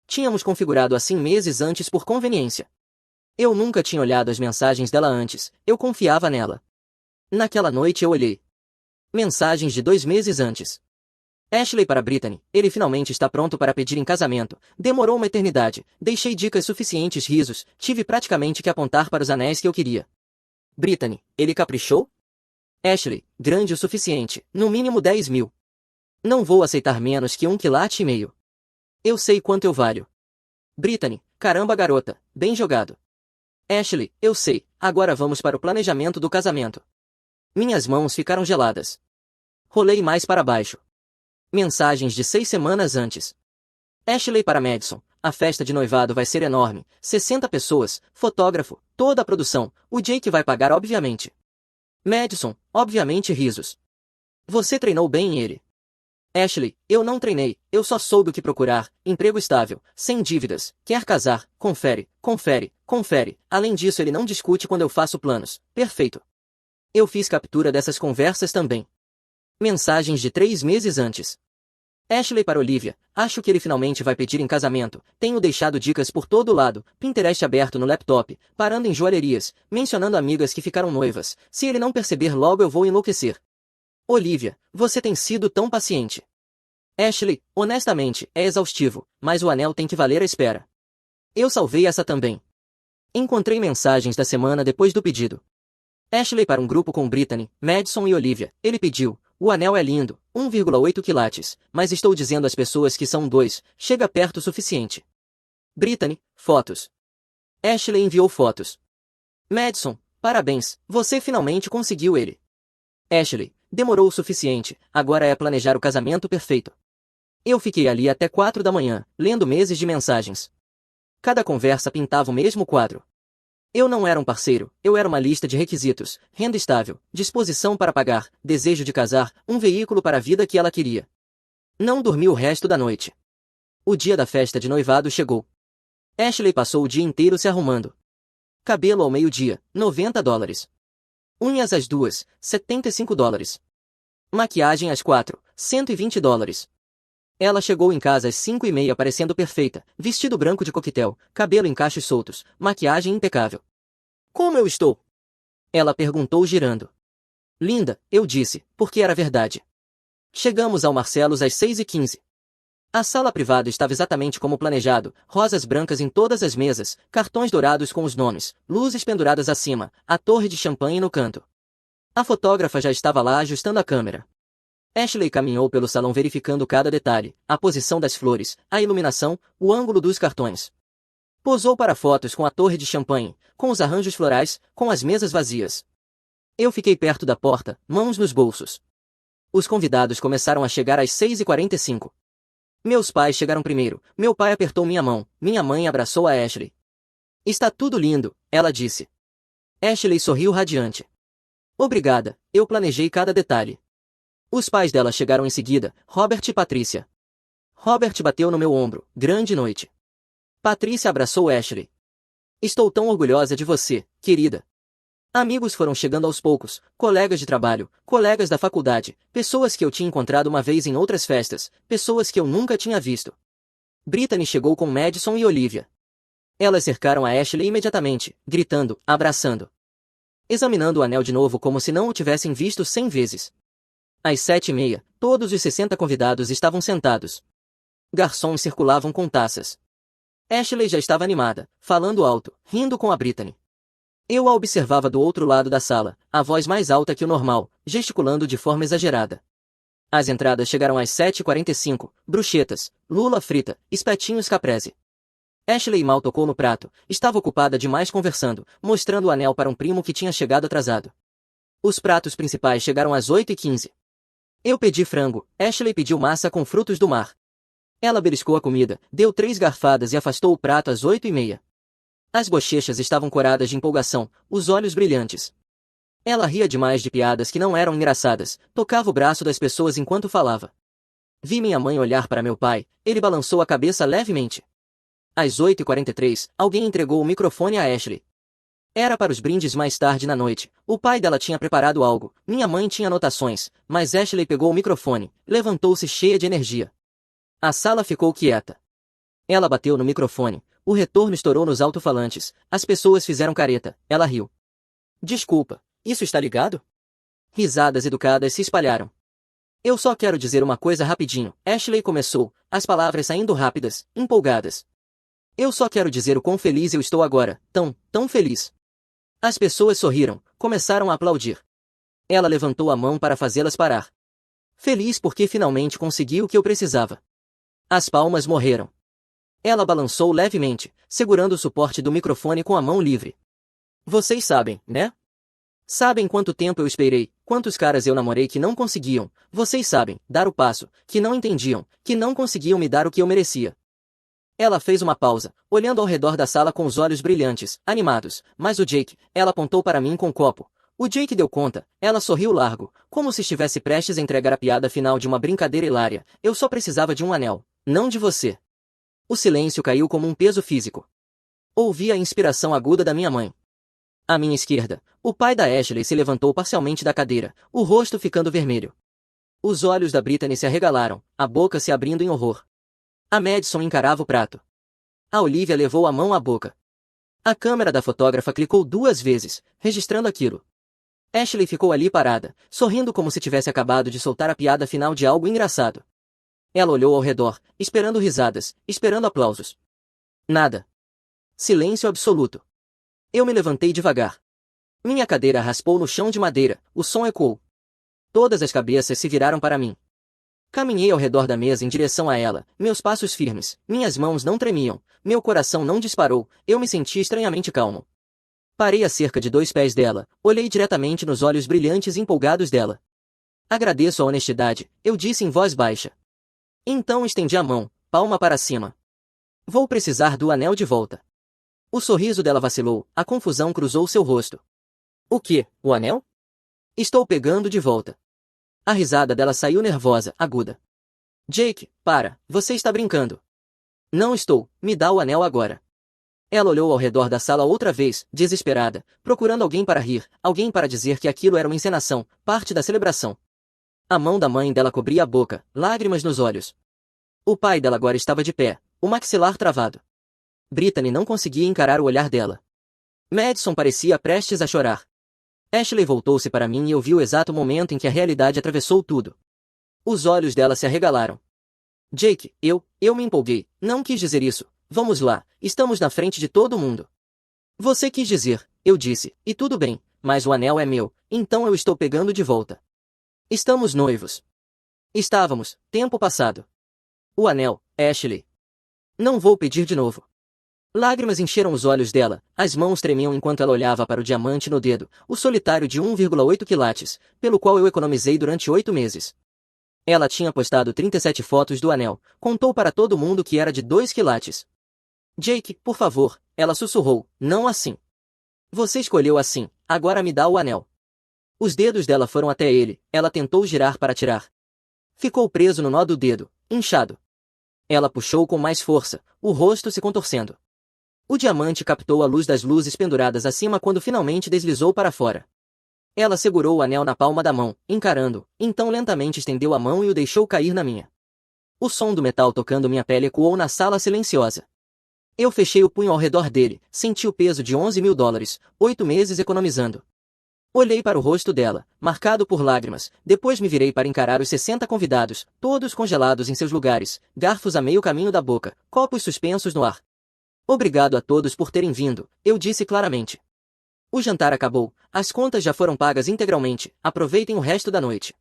S1: Tínhamos configurado assim meses antes por conveniência. Eu nunca tinha olhado as mensagens dela antes, eu confiava nela. Naquela noite eu olhei. Mensagens de 2 meses antes. Ashley para Brittany, ele finalmente está pronto para pedir em casamento, demorou uma eternidade, deixei dicas suficientes risos, tive praticamente que apontar para os anéis que eu queria. Brittany, ele caprichou? Ashley, grande o suficiente, no mínimo 10.000. Não vou aceitar menos que 1,5 kg. Eu sei quanto eu valho. Brittany, caramba garota, bem jogado. Ashley, eu sei, agora vamos para o planejamento do casamento. Minhas mãos ficaram geladas. Rolei mais para baixo. Mensagens de 6 semanas antes. Ashley para Madison, a festa de noivado vai ser enorme, 60 pessoas, fotógrafo, toda a produção, o Jake vai pagar obviamente. Madison, obviamente risos. Você treinou bem ele. Ashley, eu não treinei, eu só soube o que procurar, emprego estável, sem dívidas, quer casar, confere, confere, confere, além disso ele não discute quando eu faço planos, perfeito. Eu fiz captura dessas conversas também. Mensagens de 3 meses antes. Ashley para Olivia, acho que ele finalmente vai pedir em casamento, tenho deixado dicas por todo lado, Pinterest aberto no laptop, parando em joalherias, mencionando amigas que ficaram noivas, se ele não perceber logo eu vou enlouquecer. Olivia, você tem sido tão paciente. Ashley, honestamente, é exaustivo, mas o anel tem que valer a espera. Eu salvei essa também. Encontrei mensagens da semana depois do pedido. Ashley para um grupo com Brittany, Madison e Olivia, ele pediu, o anel é lindo, 1,8 quilates, mas estou dizendo às pessoas que são 2, chega perto o suficiente. Brittany, fotos. Ashley enviou fotos. Madison, parabéns, você finalmente conseguiu ele. Ashley, demorou o suficiente, agora é planejar o casamento perfeito. Eu fiquei ali até 4 da manhã, lendo meses de mensagens. Cada conversa pintava o mesmo quadro. Eu não era um parceiro, eu era uma lista de requisitos, renda estável, disposição para pagar, desejo de casar, um veículo para a vida que ela queria. Não dormi o resto da noite. O dia da festa de noivado chegou. Ashley passou o dia inteiro se arrumando. Cabelo ao meio-dia, $90. Unhas às 2, $75. Maquiagem às 4, $120. Ela chegou em casa às 5:30 parecendo perfeita, vestido branco de coquetel, cabelo em cachos soltos, maquiagem impecável. Como eu estou? Ela perguntou girando. Linda, eu disse, porque era verdade. Chegamos ao Marcelos às 6:15. A sala privada estava exatamente como planejado, rosas brancas em todas as mesas, cartões dourados com os nomes, luzes penduradas acima, a torre de champanhe no canto. A fotógrafa já estava lá ajustando a câmera. Ashley caminhou pelo salão verificando cada detalhe, a posição das flores, a iluminação, o ângulo dos cartões. Posou para fotos com a torre de champanhe, com os arranjos florais, com as mesas vazias. Eu fiquei perto da porta, mãos nos bolsos. Os convidados começaram a chegar às 6:45. Meus pais chegaram primeiro, meu pai apertou minha mão, minha mãe abraçou a Ashley. Está tudo lindo, ela disse. Ashley sorriu radiante. Obrigada, eu planejei cada detalhe. Os pais dela chegaram em seguida, Robert e Patrícia. Robert bateu no meu ombro, grande noite. Patrícia abraçou Ashley. Estou tão orgulhosa de você, querida. Amigos foram chegando aos poucos, colegas de trabalho, colegas da faculdade, pessoas que eu tinha encontrado uma vez em outras festas, pessoas que eu nunca tinha visto. Brittany chegou com Madison e Olivia. Elas cercaram a Ashley imediatamente, gritando, abraçando. Examinando o anel de novo como se não o tivessem visto 100 vezes. Às 7h30, todos os 60 convidados estavam sentados. Garçons circulavam com taças. Ashley já estava animada, falando alto, rindo com a Brittany. Eu a observava do outro lado da sala, a voz mais alta que o normal, gesticulando de forma exagerada. As entradas chegaram às 7h45, bruschetas, lula frita, espetinhos caprese. Ashley mal tocou no prato, estava ocupada demais conversando, mostrando o anel para um primo que tinha chegado atrasado. Os pratos principais chegaram às 8h15. Eu pedi frango, Ashley pediu massa com frutos do mar. Ela beliscou a comida, deu 3 garfadas e afastou o prato às 8h30. As bochechas estavam coradas de empolgação, os olhos brilhantes. Ela ria demais de piadas que não eram engraçadas, tocava o braço das pessoas enquanto falava. Vi minha mãe olhar para meu pai, ele balançou a cabeça levemente. Às 8h43, alguém entregou o microfone a Ashley. Era para os brindes mais tarde na noite, o pai dela tinha preparado algo, minha mãe tinha anotações, mas Ashley pegou o microfone, levantou-se cheia de energia. A sala ficou quieta. Ela bateu no microfone, o retorno estourou nos alto-falantes, as pessoas fizeram careta, ela riu. Desculpa, isso está ligado? Risadas educadas se espalharam. Eu só quero dizer uma coisa rapidinho, Ashley começou, as palavras saindo rápidas, empolgadas. Eu só quero dizer o quão feliz eu estou agora, tão feliz. As pessoas sorriram, começaram a aplaudir. Ela levantou a mão para fazê-las parar. Feliz porque finalmente consegui o que eu precisava. As palmas morreram. Ela balançou levemente, segurando o suporte do microfone com a mão livre. Vocês sabem, né? Sabem quanto tempo eu esperei, quantos caras eu namorei que não conseguiam, vocês sabem, dar o passo, que não entendiam, que não conseguiam me dar o que eu merecia. Ela fez uma pausa, olhando ao redor da sala com os olhos brilhantes, animados, mas o Jake, ela apontou para mim com o copo. O Jake deu conta, ela sorriu largo, como se estivesse prestes a entregar a piada final de uma brincadeira hilária. Eu só precisava de um anel, não de você. O silêncio caiu como um peso físico. Ouvi a inspiração aguda da minha mãe. À minha esquerda, o pai da Ashley se levantou parcialmente da cadeira, o rosto ficando vermelho. Os olhos da Brittany se arregalaram, a boca se abrindo em horror. A Madison encarava o prato. A Olivia levou a mão à boca. A câmera da fotógrafa clicou 2 vezes, registrando aquilo. Ashley ficou ali parada, sorrindo como se tivesse acabado de soltar a piada final de algo engraçado. Ela olhou ao redor, esperando risadas, esperando aplausos. Nada. Silêncio absoluto. Eu me levantei devagar. Minha cadeira raspou no chão de madeira, o som ecoou. Todas as cabeças se viraram para mim. Caminhei ao redor da mesa em direção a ela, meus passos firmes, minhas mãos não tremiam, meu coração não disparou, eu me senti estranhamente calmo. Parei a cerca de 2 pés dela, olhei diretamente nos olhos brilhantes e empolgados dela. Agradeço a honestidade, eu disse em voz baixa. Então estendi a mão, palma para cima. Vou precisar do anel de volta. O sorriso dela vacilou, a confusão cruzou seu rosto. O quê, o anel? Estou pegando de volta. A risada dela saiu nervosa, aguda. Jake, para, você está brincando. Não estou, me dá o anel agora. Ela olhou ao redor da sala outra vez, desesperada, procurando alguém para rir, alguém para dizer que aquilo era uma encenação, parte da celebração. A mão da mãe dela cobria a boca, lágrimas nos olhos. O pai dela agora estava de pé, o maxilar travado. Brittany não conseguia encarar o olhar dela. Madison parecia prestes a chorar. Ashley voltou-se para mim e eu vi o exato momento em que a realidade atravessou tudo. Os olhos dela se arregalaram. Jake, eu me empolguei, não quis dizer isso. Vamos lá, estamos na frente de todo mundo. Você quis dizer, eu disse, e tudo bem, mas o anel é meu, então eu estou pegando de volta. Estamos noivos. Estávamos, tempo passado. O anel, Ashley. Não vou pedir de novo. Lágrimas encheram os olhos dela, as mãos tremiam enquanto ela olhava para o diamante no dedo, o solitário de 1,8 quilates, pelo qual eu economizei durante 8 meses. Ela tinha postado 37 fotos do anel, contou para todo mundo que era de 2 quilates. Jake, por favor, ela sussurrou, não assim. Você escolheu assim, agora me dá o anel. Os dedos dela foram até ele, ela tentou girar para tirar. Ficou preso no nó do dedo, inchado. Ela puxou com mais força, o rosto se contorcendo. O diamante captou a luz das luzes penduradas acima quando finalmente deslizou para fora. Ela segurou o anel na palma da mão, encarando, então lentamente estendeu a mão e o deixou cair na minha. O som do metal tocando minha pele ecoou na sala silenciosa. Eu fechei o punho ao redor dele, senti o peso de $11.000, 8 meses economizando. Olhei para o rosto dela, marcado por lágrimas, depois me virei para encarar os 60 convidados, todos congelados em seus lugares, garfos a meio caminho da boca, copos suspensos no ar. Obrigado a todos por terem vindo, eu disse claramente. O jantar acabou, as contas já foram pagas integralmente, aproveitem o resto da noite.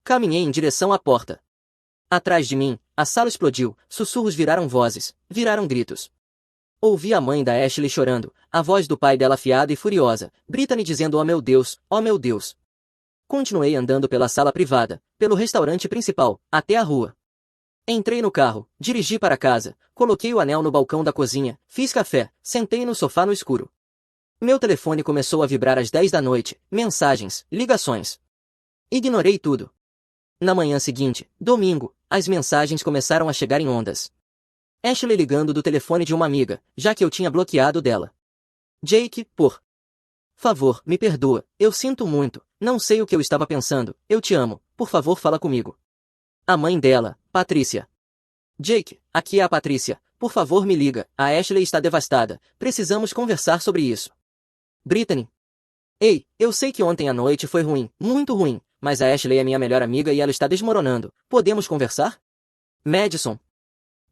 S1: Caminhei em direção à porta. Atrás de mim, a sala explodiu, sussurros viraram vozes, viraram gritos. Ouvi a mãe da Ashley chorando, a voz do pai dela afiada e furiosa, Brittany dizendo oh meu Deus, oh meu Deus. Continuei andando pela sala privada, pelo restaurante principal, até a rua. Entrei no carro, dirigi para casa, coloquei o anel no balcão da cozinha, fiz café, sentei no sofá no escuro. Meu telefone começou a vibrar às 10 da noite, mensagens, ligações. Ignorei tudo. Na manhã seguinte, domingo, as mensagens começaram a chegar em ondas. Ashley ligando do telefone de uma amiga, já que eu tinha bloqueado dela. Jake, por favor, me perdoa, eu sinto muito, não sei o que eu estava pensando, eu te amo, por favor fala comigo. A mãe dela, Patrícia. Jake, aqui é a Patrícia, por favor me liga, a Ashley está devastada, precisamos conversar sobre isso. Brittany. Ei, eu sei que ontem à noite foi ruim, muito ruim, mas a Ashley é minha melhor amiga e ela está desmoronando, podemos conversar? Madison.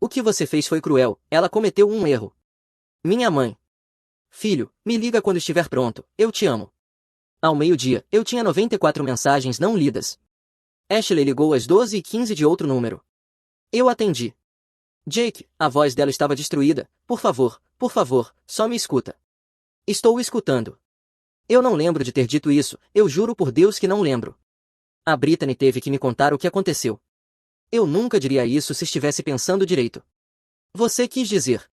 S1: O que você fez foi cruel, ela cometeu um erro. Minha mãe. Filho, me liga quando estiver pronto, eu te amo. Ao meio-dia, eu tinha 94 mensagens não lidas. Ashley ligou às 12h15 de outro número. Eu atendi. Jake, a voz dela estava destruída, por favor, só me escuta. Estou escutando. Eu não lembro de ter dito isso, eu juro por Deus que não lembro. A Brittany teve que me contar o que aconteceu. Eu nunca diria isso se estivesse pensando direito. Você quis dizer.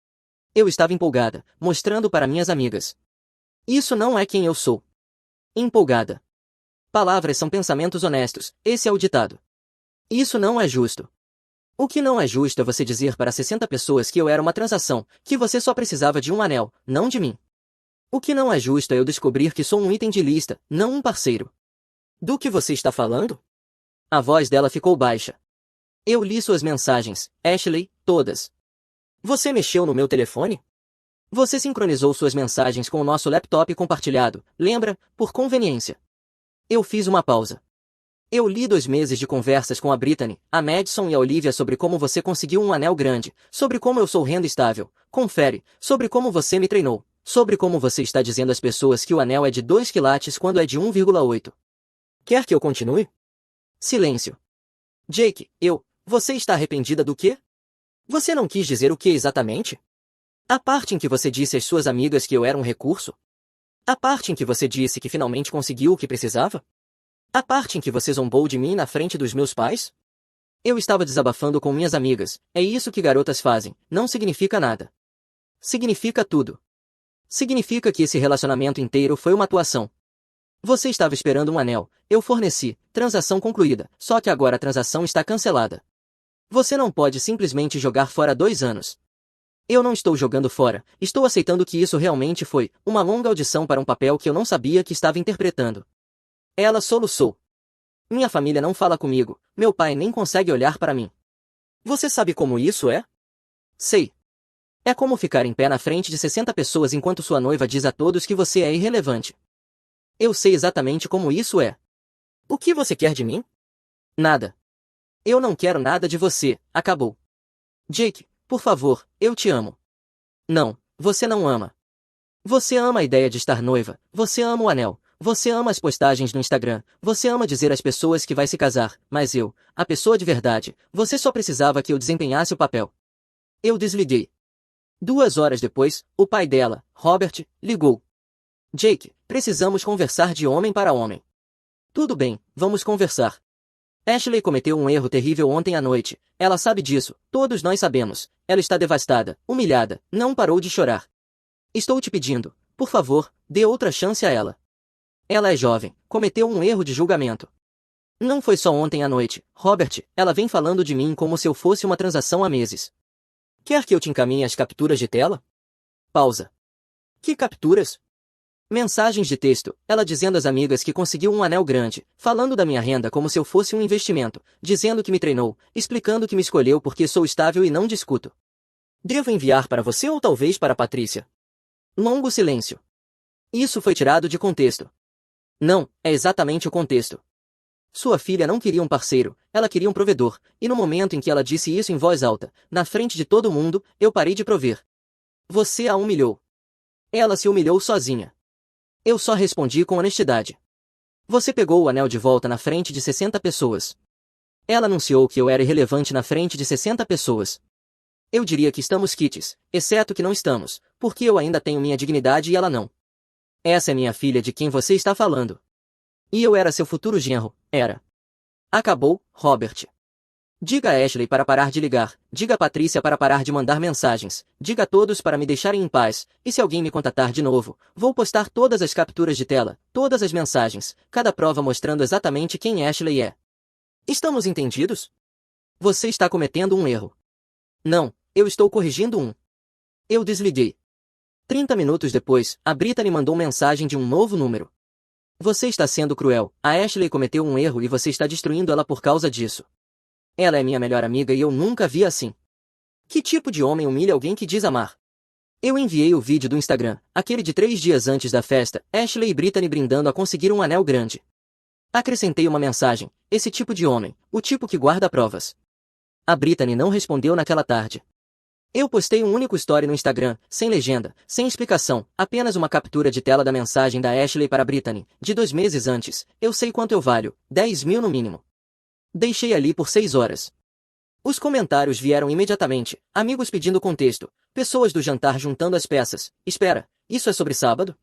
S1: Eu estava empolgada, mostrando para minhas amigas. Isso não é quem eu sou. Empolgada. Palavras são pensamentos honestos, esse é o ditado. Isso não é justo. O que não é justo é você dizer para 60 pessoas que eu era uma transação, que você só precisava de um anel, não de mim. O que não é justo é eu descobrir que sou um item de lista, não um parceiro. Do que você está falando? A voz dela ficou baixa. Eu li suas mensagens, Ashley, todas. Você mexeu no meu telefone? Você sincronizou suas mensagens com o nosso laptop compartilhado, lembra, por conveniência. Eu fiz uma pausa. Eu li 2 meses de conversas com a Brittany, a Madison e a Olivia sobre como você conseguiu um anel grande, sobre como eu sou renda estável, confere, sobre como você me treinou, sobre como você está dizendo às pessoas que o anel é de 2 quilates quando é de 1,8. Quer que eu continue? Silêncio. Jake, você está arrependida do quê? Você não quis dizer o que exatamente? A parte em que você disse às suas amigas que eu era um recurso? A parte em que você disse que finalmente conseguiu o que precisava? A parte em que você zombou de mim na frente dos meus pais? Eu estava desabafando com minhas amigas, é isso que garotas fazem, não significa nada. Significa tudo. Significa que esse relacionamento inteiro foi uma atuação. Você estava esperando um anel, eu forneci, transação concluída, só que agora a transação está cancelada. Você não pode simplesmente jogar fora 2 anos. Eu não estou jogando fora, estou aceitando que isso realmente foi uma longa audição para um papel que eu não sabia que estava interpretando. Ela soluçou. Minha família não fala comigo, meu pai nem consegue olhar para mim. Você sabe como isso é? Sei. É como ficar em pé na frente de 60 pessoas enquanto sua noiva diz a todos que você é irrelevante. Eu sei exatamente como isso é. O que você quer de mim? Nada. Eu não quero nada de você, acabou. Jake, por favor, eu te amo. Não, você não ama. Você ama a ideia de estar noiva, você ama o anel, você ama as postagens no Instagram, você ama dizer às pessoas que vai se casar, mas eu, a pessoa de verdade, você só precisava que eu desempenhasse o papel. Eu desliguei. 2 horas depois, o pai dela, Robert, ligou. Jake, precisamos conversar de homem para homem. Tudo bem, vamos conversar. Ashley cometeu um erro terrível ontem à noite, ela sabe disso, todos nós sabemos, ela está devastada, humilhada, não parou de chorar. Estou te pedindo, por favor, dê outra chance a ela. Ela é jovem, cometeu um erro de julgamento. Não foi só ontem à noite, Robert, ela vem falando de mim como se eu fosse uma transação há meses. Quer que eu te encaminhe as capturas de tela? Pausa. Que capturas? Mensagens de texto, ela dizendo às amigas que conseguiu um anel grande, falando da minha renda como se eu fosse um investimento, dizendo que me treinou, explicando que me escolheu porque sou estável e não discuto. Devo enviar para você ou talvez para Patrícia? Longo silêncio. Isso foi tirado de contexto. Não, é exatamente o contexto. Sua filha não queria um parceiro, ela queria um provedor, e no momento em que ela disse isso em voz alta, na frente de todo mundo, eu parei de prover. Você a humilhou. Ela se humilhou sozinha. Eu só respondi com honestidade. Você pegou o anel de volta na frente de 60 pessoas. Ela anunciou que eu era irrelevante na frente de 60 pessoas. Eu diria que estamos quites, exceto que não estamos, porque eu ainda tenho minha dignidade e ela não. Essa é minha filha de quem você está falando. E eu era seu futuro genro, era. Acabou, Robert. Diga a Ashley para parar de ligar, diga a Patrícia para parar de mandar mensagens, diga a todos para me deixarem em paz, e se alguém me contatar de novo, vou postar todas as capturas de tela, todas as mensagens, cada prova mostrando exatamente quem Ashley é. Estamos entendidos? Você está cometendo um erro. Não, eu estou corrigindo um. Eu desliguei. 30 minutos depois, a Brittany mandou mensagem de um novo número. Você está sendo cruel, a Ashley cometeu um erro e você está destruindo ela por causa disso. Ela é minha melhor amiga e eu nunca vi assim. Que tipo de homem humilha alguém que diz amar? Eu enviei o vídeo do Instagram, aquele de 3 dias antes da festa, Ashley e Brittany brindando a conseguir um anel grande. Acrescentei uma mensagem, esse tipo de homem, o tipo que guarda provas. A Brittany não respondeu naquela tarde. Eu postei um único story no Instagram, sem legenda, sem explicação, apenas uma captura de tela da mensagem da Ashley para Brittany, de 2 meses antes, eu sei quanto eu valho, 10 mil no mínimo. Deixei ali por 6 horas. Os comentários vieram imediatamente, amigos pedindo contexto, pessoas do jantar juntando as peças. Espera, isso é sobre sábado?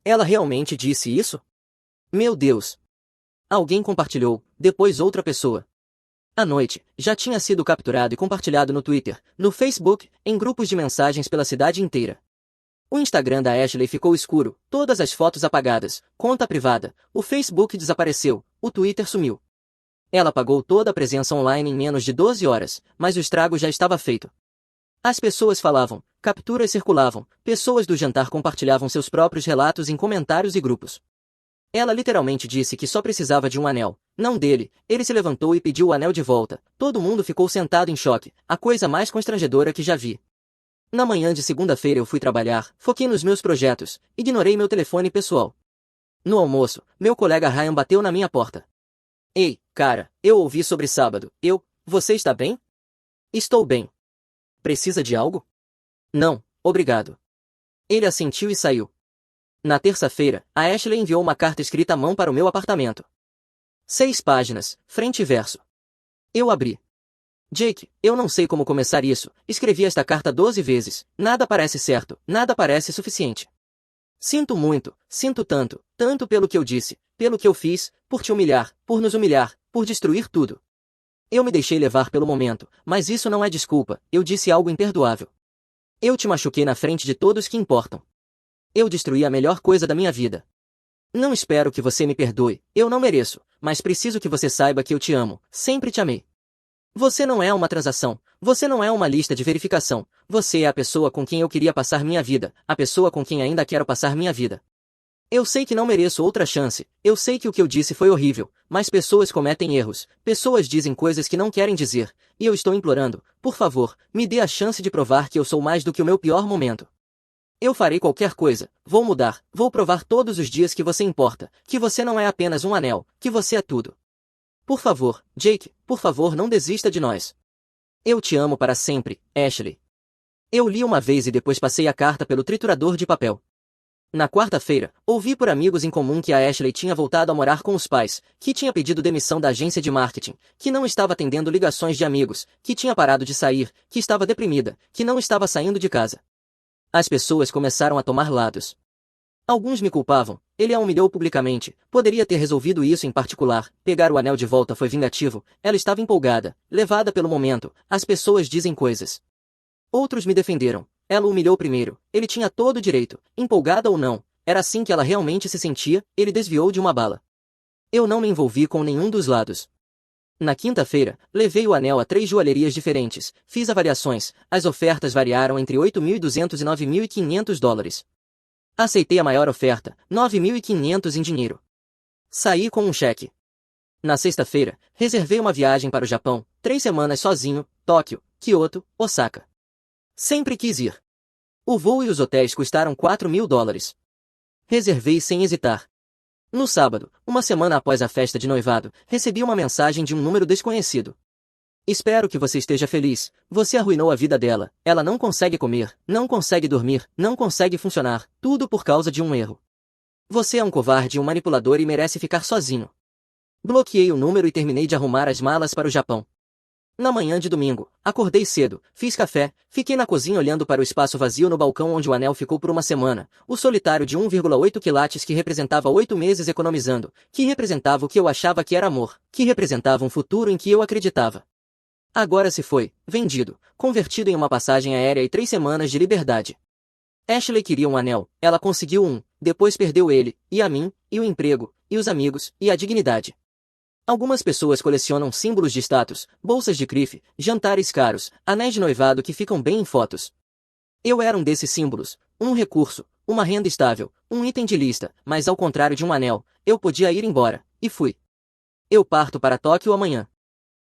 S1: Ela realmente disse isso? Meu Deus! Alguém compartilhou, depois outra pessoa. À noite, já tinha sido capturado e compartilhado no Twitter, no Facebook, em grupos de mensagens pela cidade inteira. O Instagram da Ashley ficou escuro, todas as fotos apagadas, conta privada, o Facebook desapareceu, o Twitter sumiu. Ela apagou toda a presença online em menos de 12 horas, mas o estrago já estava feito. As pessoas falavam, capturas circulavam, pessoas do jantar compartilhavam seus próprios relatos em comentários e grupos. Ela literalmente disse que só precisava de um anel, não dele. Ele se levantou e pediu o anel de volta. Todo mundo ficou sentado em choque, a coisa mais constrangedora que já vi. Na manhã de segunda-feira eu fui trabalhar, foquei nos meus projetos, ignorei meu telefone pessoal. No almoço, meu colega Ryan bateu na minha porta. Ei, cara, eu ouvi sobre sábado. Você está bem? Estou bem. Precisa de algo? Não, obrigado. Ele assentiu e saiu. Na terça-feira, a Ashley enviou uma carta escrita à mão para o meu apartamento. 6 páginas, frente e verso. Eu abri. Jake, eu não sei como começar isso, escrevi esta carta 12 vezes, nada parece certo, nada parece suficiente. Sinto muito, sinto tanto, tanto pelo que eu disse, pelo que eu fiz, por te humilhar, por nos humilhar, por destruir tudo. Eu me deixei levar pelo momento, mas isso não é desculpa, eu disse algo imperdoável. Eu te machuquei na frente de todos que importam. Eu destruí a melhor coisa da minha vida. Não espero que você me perdoe, eu não mereço, mas preciso que você saiba que eu te amo, sempre te amei. Você não é uma transação, você não é uma lista de verificação, você é a pessoa com quem eu queria passar minha vida, a pessoa com quem ainda quero passar minha vida. Eu sei que não mereço outra chance, eu sei que o que eu disse foi horrível, mas pessoas cometem erros, pessoas dizem coisas que não querem dizer, e eu estou implorando, por favor, me dê a chance de provar que eu sou mais do que o meu pior momento. Eu farei qualquer coisa, vou mudar, vou provar todos os dias que você importa, que você não é apenas um anel, que você é tudo. Por favor, Jake, por favor não desista de nós. Eu te amo para sempre, Ashley. Eu li uma vez e depois passei a carta pelo triturador de papel. Na quarta-feira, ouvi por amigos em comum que a Ashley tinha voltado a morar com os pais, que tinha pedido demissão da agência de marketing, que não estava atendendo ligações de amigos, que tinha parado de sair, que estava deprimida, que não estava saindo de casa. As pessoas começaram a tomar lados. Alguns me culpavam, ele a humilhou publicamente, poderia ter resolvido isso em particular, pegar o anel de volta foi vingativo, ela estava empolgada, levada pelo momento, as pessoas dizem coisas. Outros me defenderam, ela o humilhou primeiro, ele tinha todo o direito, empolgada ou não, era assim que ela realmente se sentia, ele desviou de uma bala. Eu não me envolvi com nenhum dos lados. Na quinta-feira, levei o anel a 3 joalherias diferentes, fiz avaliações, as ofertas variaram entre $8.200 e $9.500. Aceitei a maior oferta, $9.500 em dinheiro. Saí com um cheque. Na sexta-feira, reservei uma viagem para o Japão, 3 semanas sozinho, Tóquio, Kyoto, Osaka. Sempre quis ir. O voo e os hotéis custaram $4.000. Reservei sem hesitar. No sábado, uma semana após a festa de noivado, recebi uma mensagem de um número desconhecido. Espero que você esteja feliz. Você arruinou a vida dela. Ela não consegue comer, não consegue dormir, não consegue funcionar, tudo por causa de um erro. Você é um covarde e um manipulador e merece ficar sozinho. Bloqueei o número e terminei de arrumar as malas para o Japão. Na manhã de domingo, acordei cedo, fiz café, fiquei na cozinha olhando para o espaço vazio no balcão onde o anel ficou por uma semana, o solitário de 1,8 quilates que representava 8 meses economizando, que representava o que eu achava que era amor, que representava um futuro em que eu acreditava. Agora se foi, vendido, convertido em uma passagem aérea e 3 semanas de liberdade. Ashley queria um anel, ela conseguiu um, depois perdeu ele, e a mim, e o emprego, e os amigos, e a dignidade. Algumas pessoas colecionam símbolos de status, bolsas de grife, jantares caros, anéis de noivado que ficam bem em fotos. Eu era um desses símbolos, um recurso, uma renda estável, um item de lista, mas ao contrário de um anel, eu podia ir embora, e fui. Eu parto para Tóquio amanhã.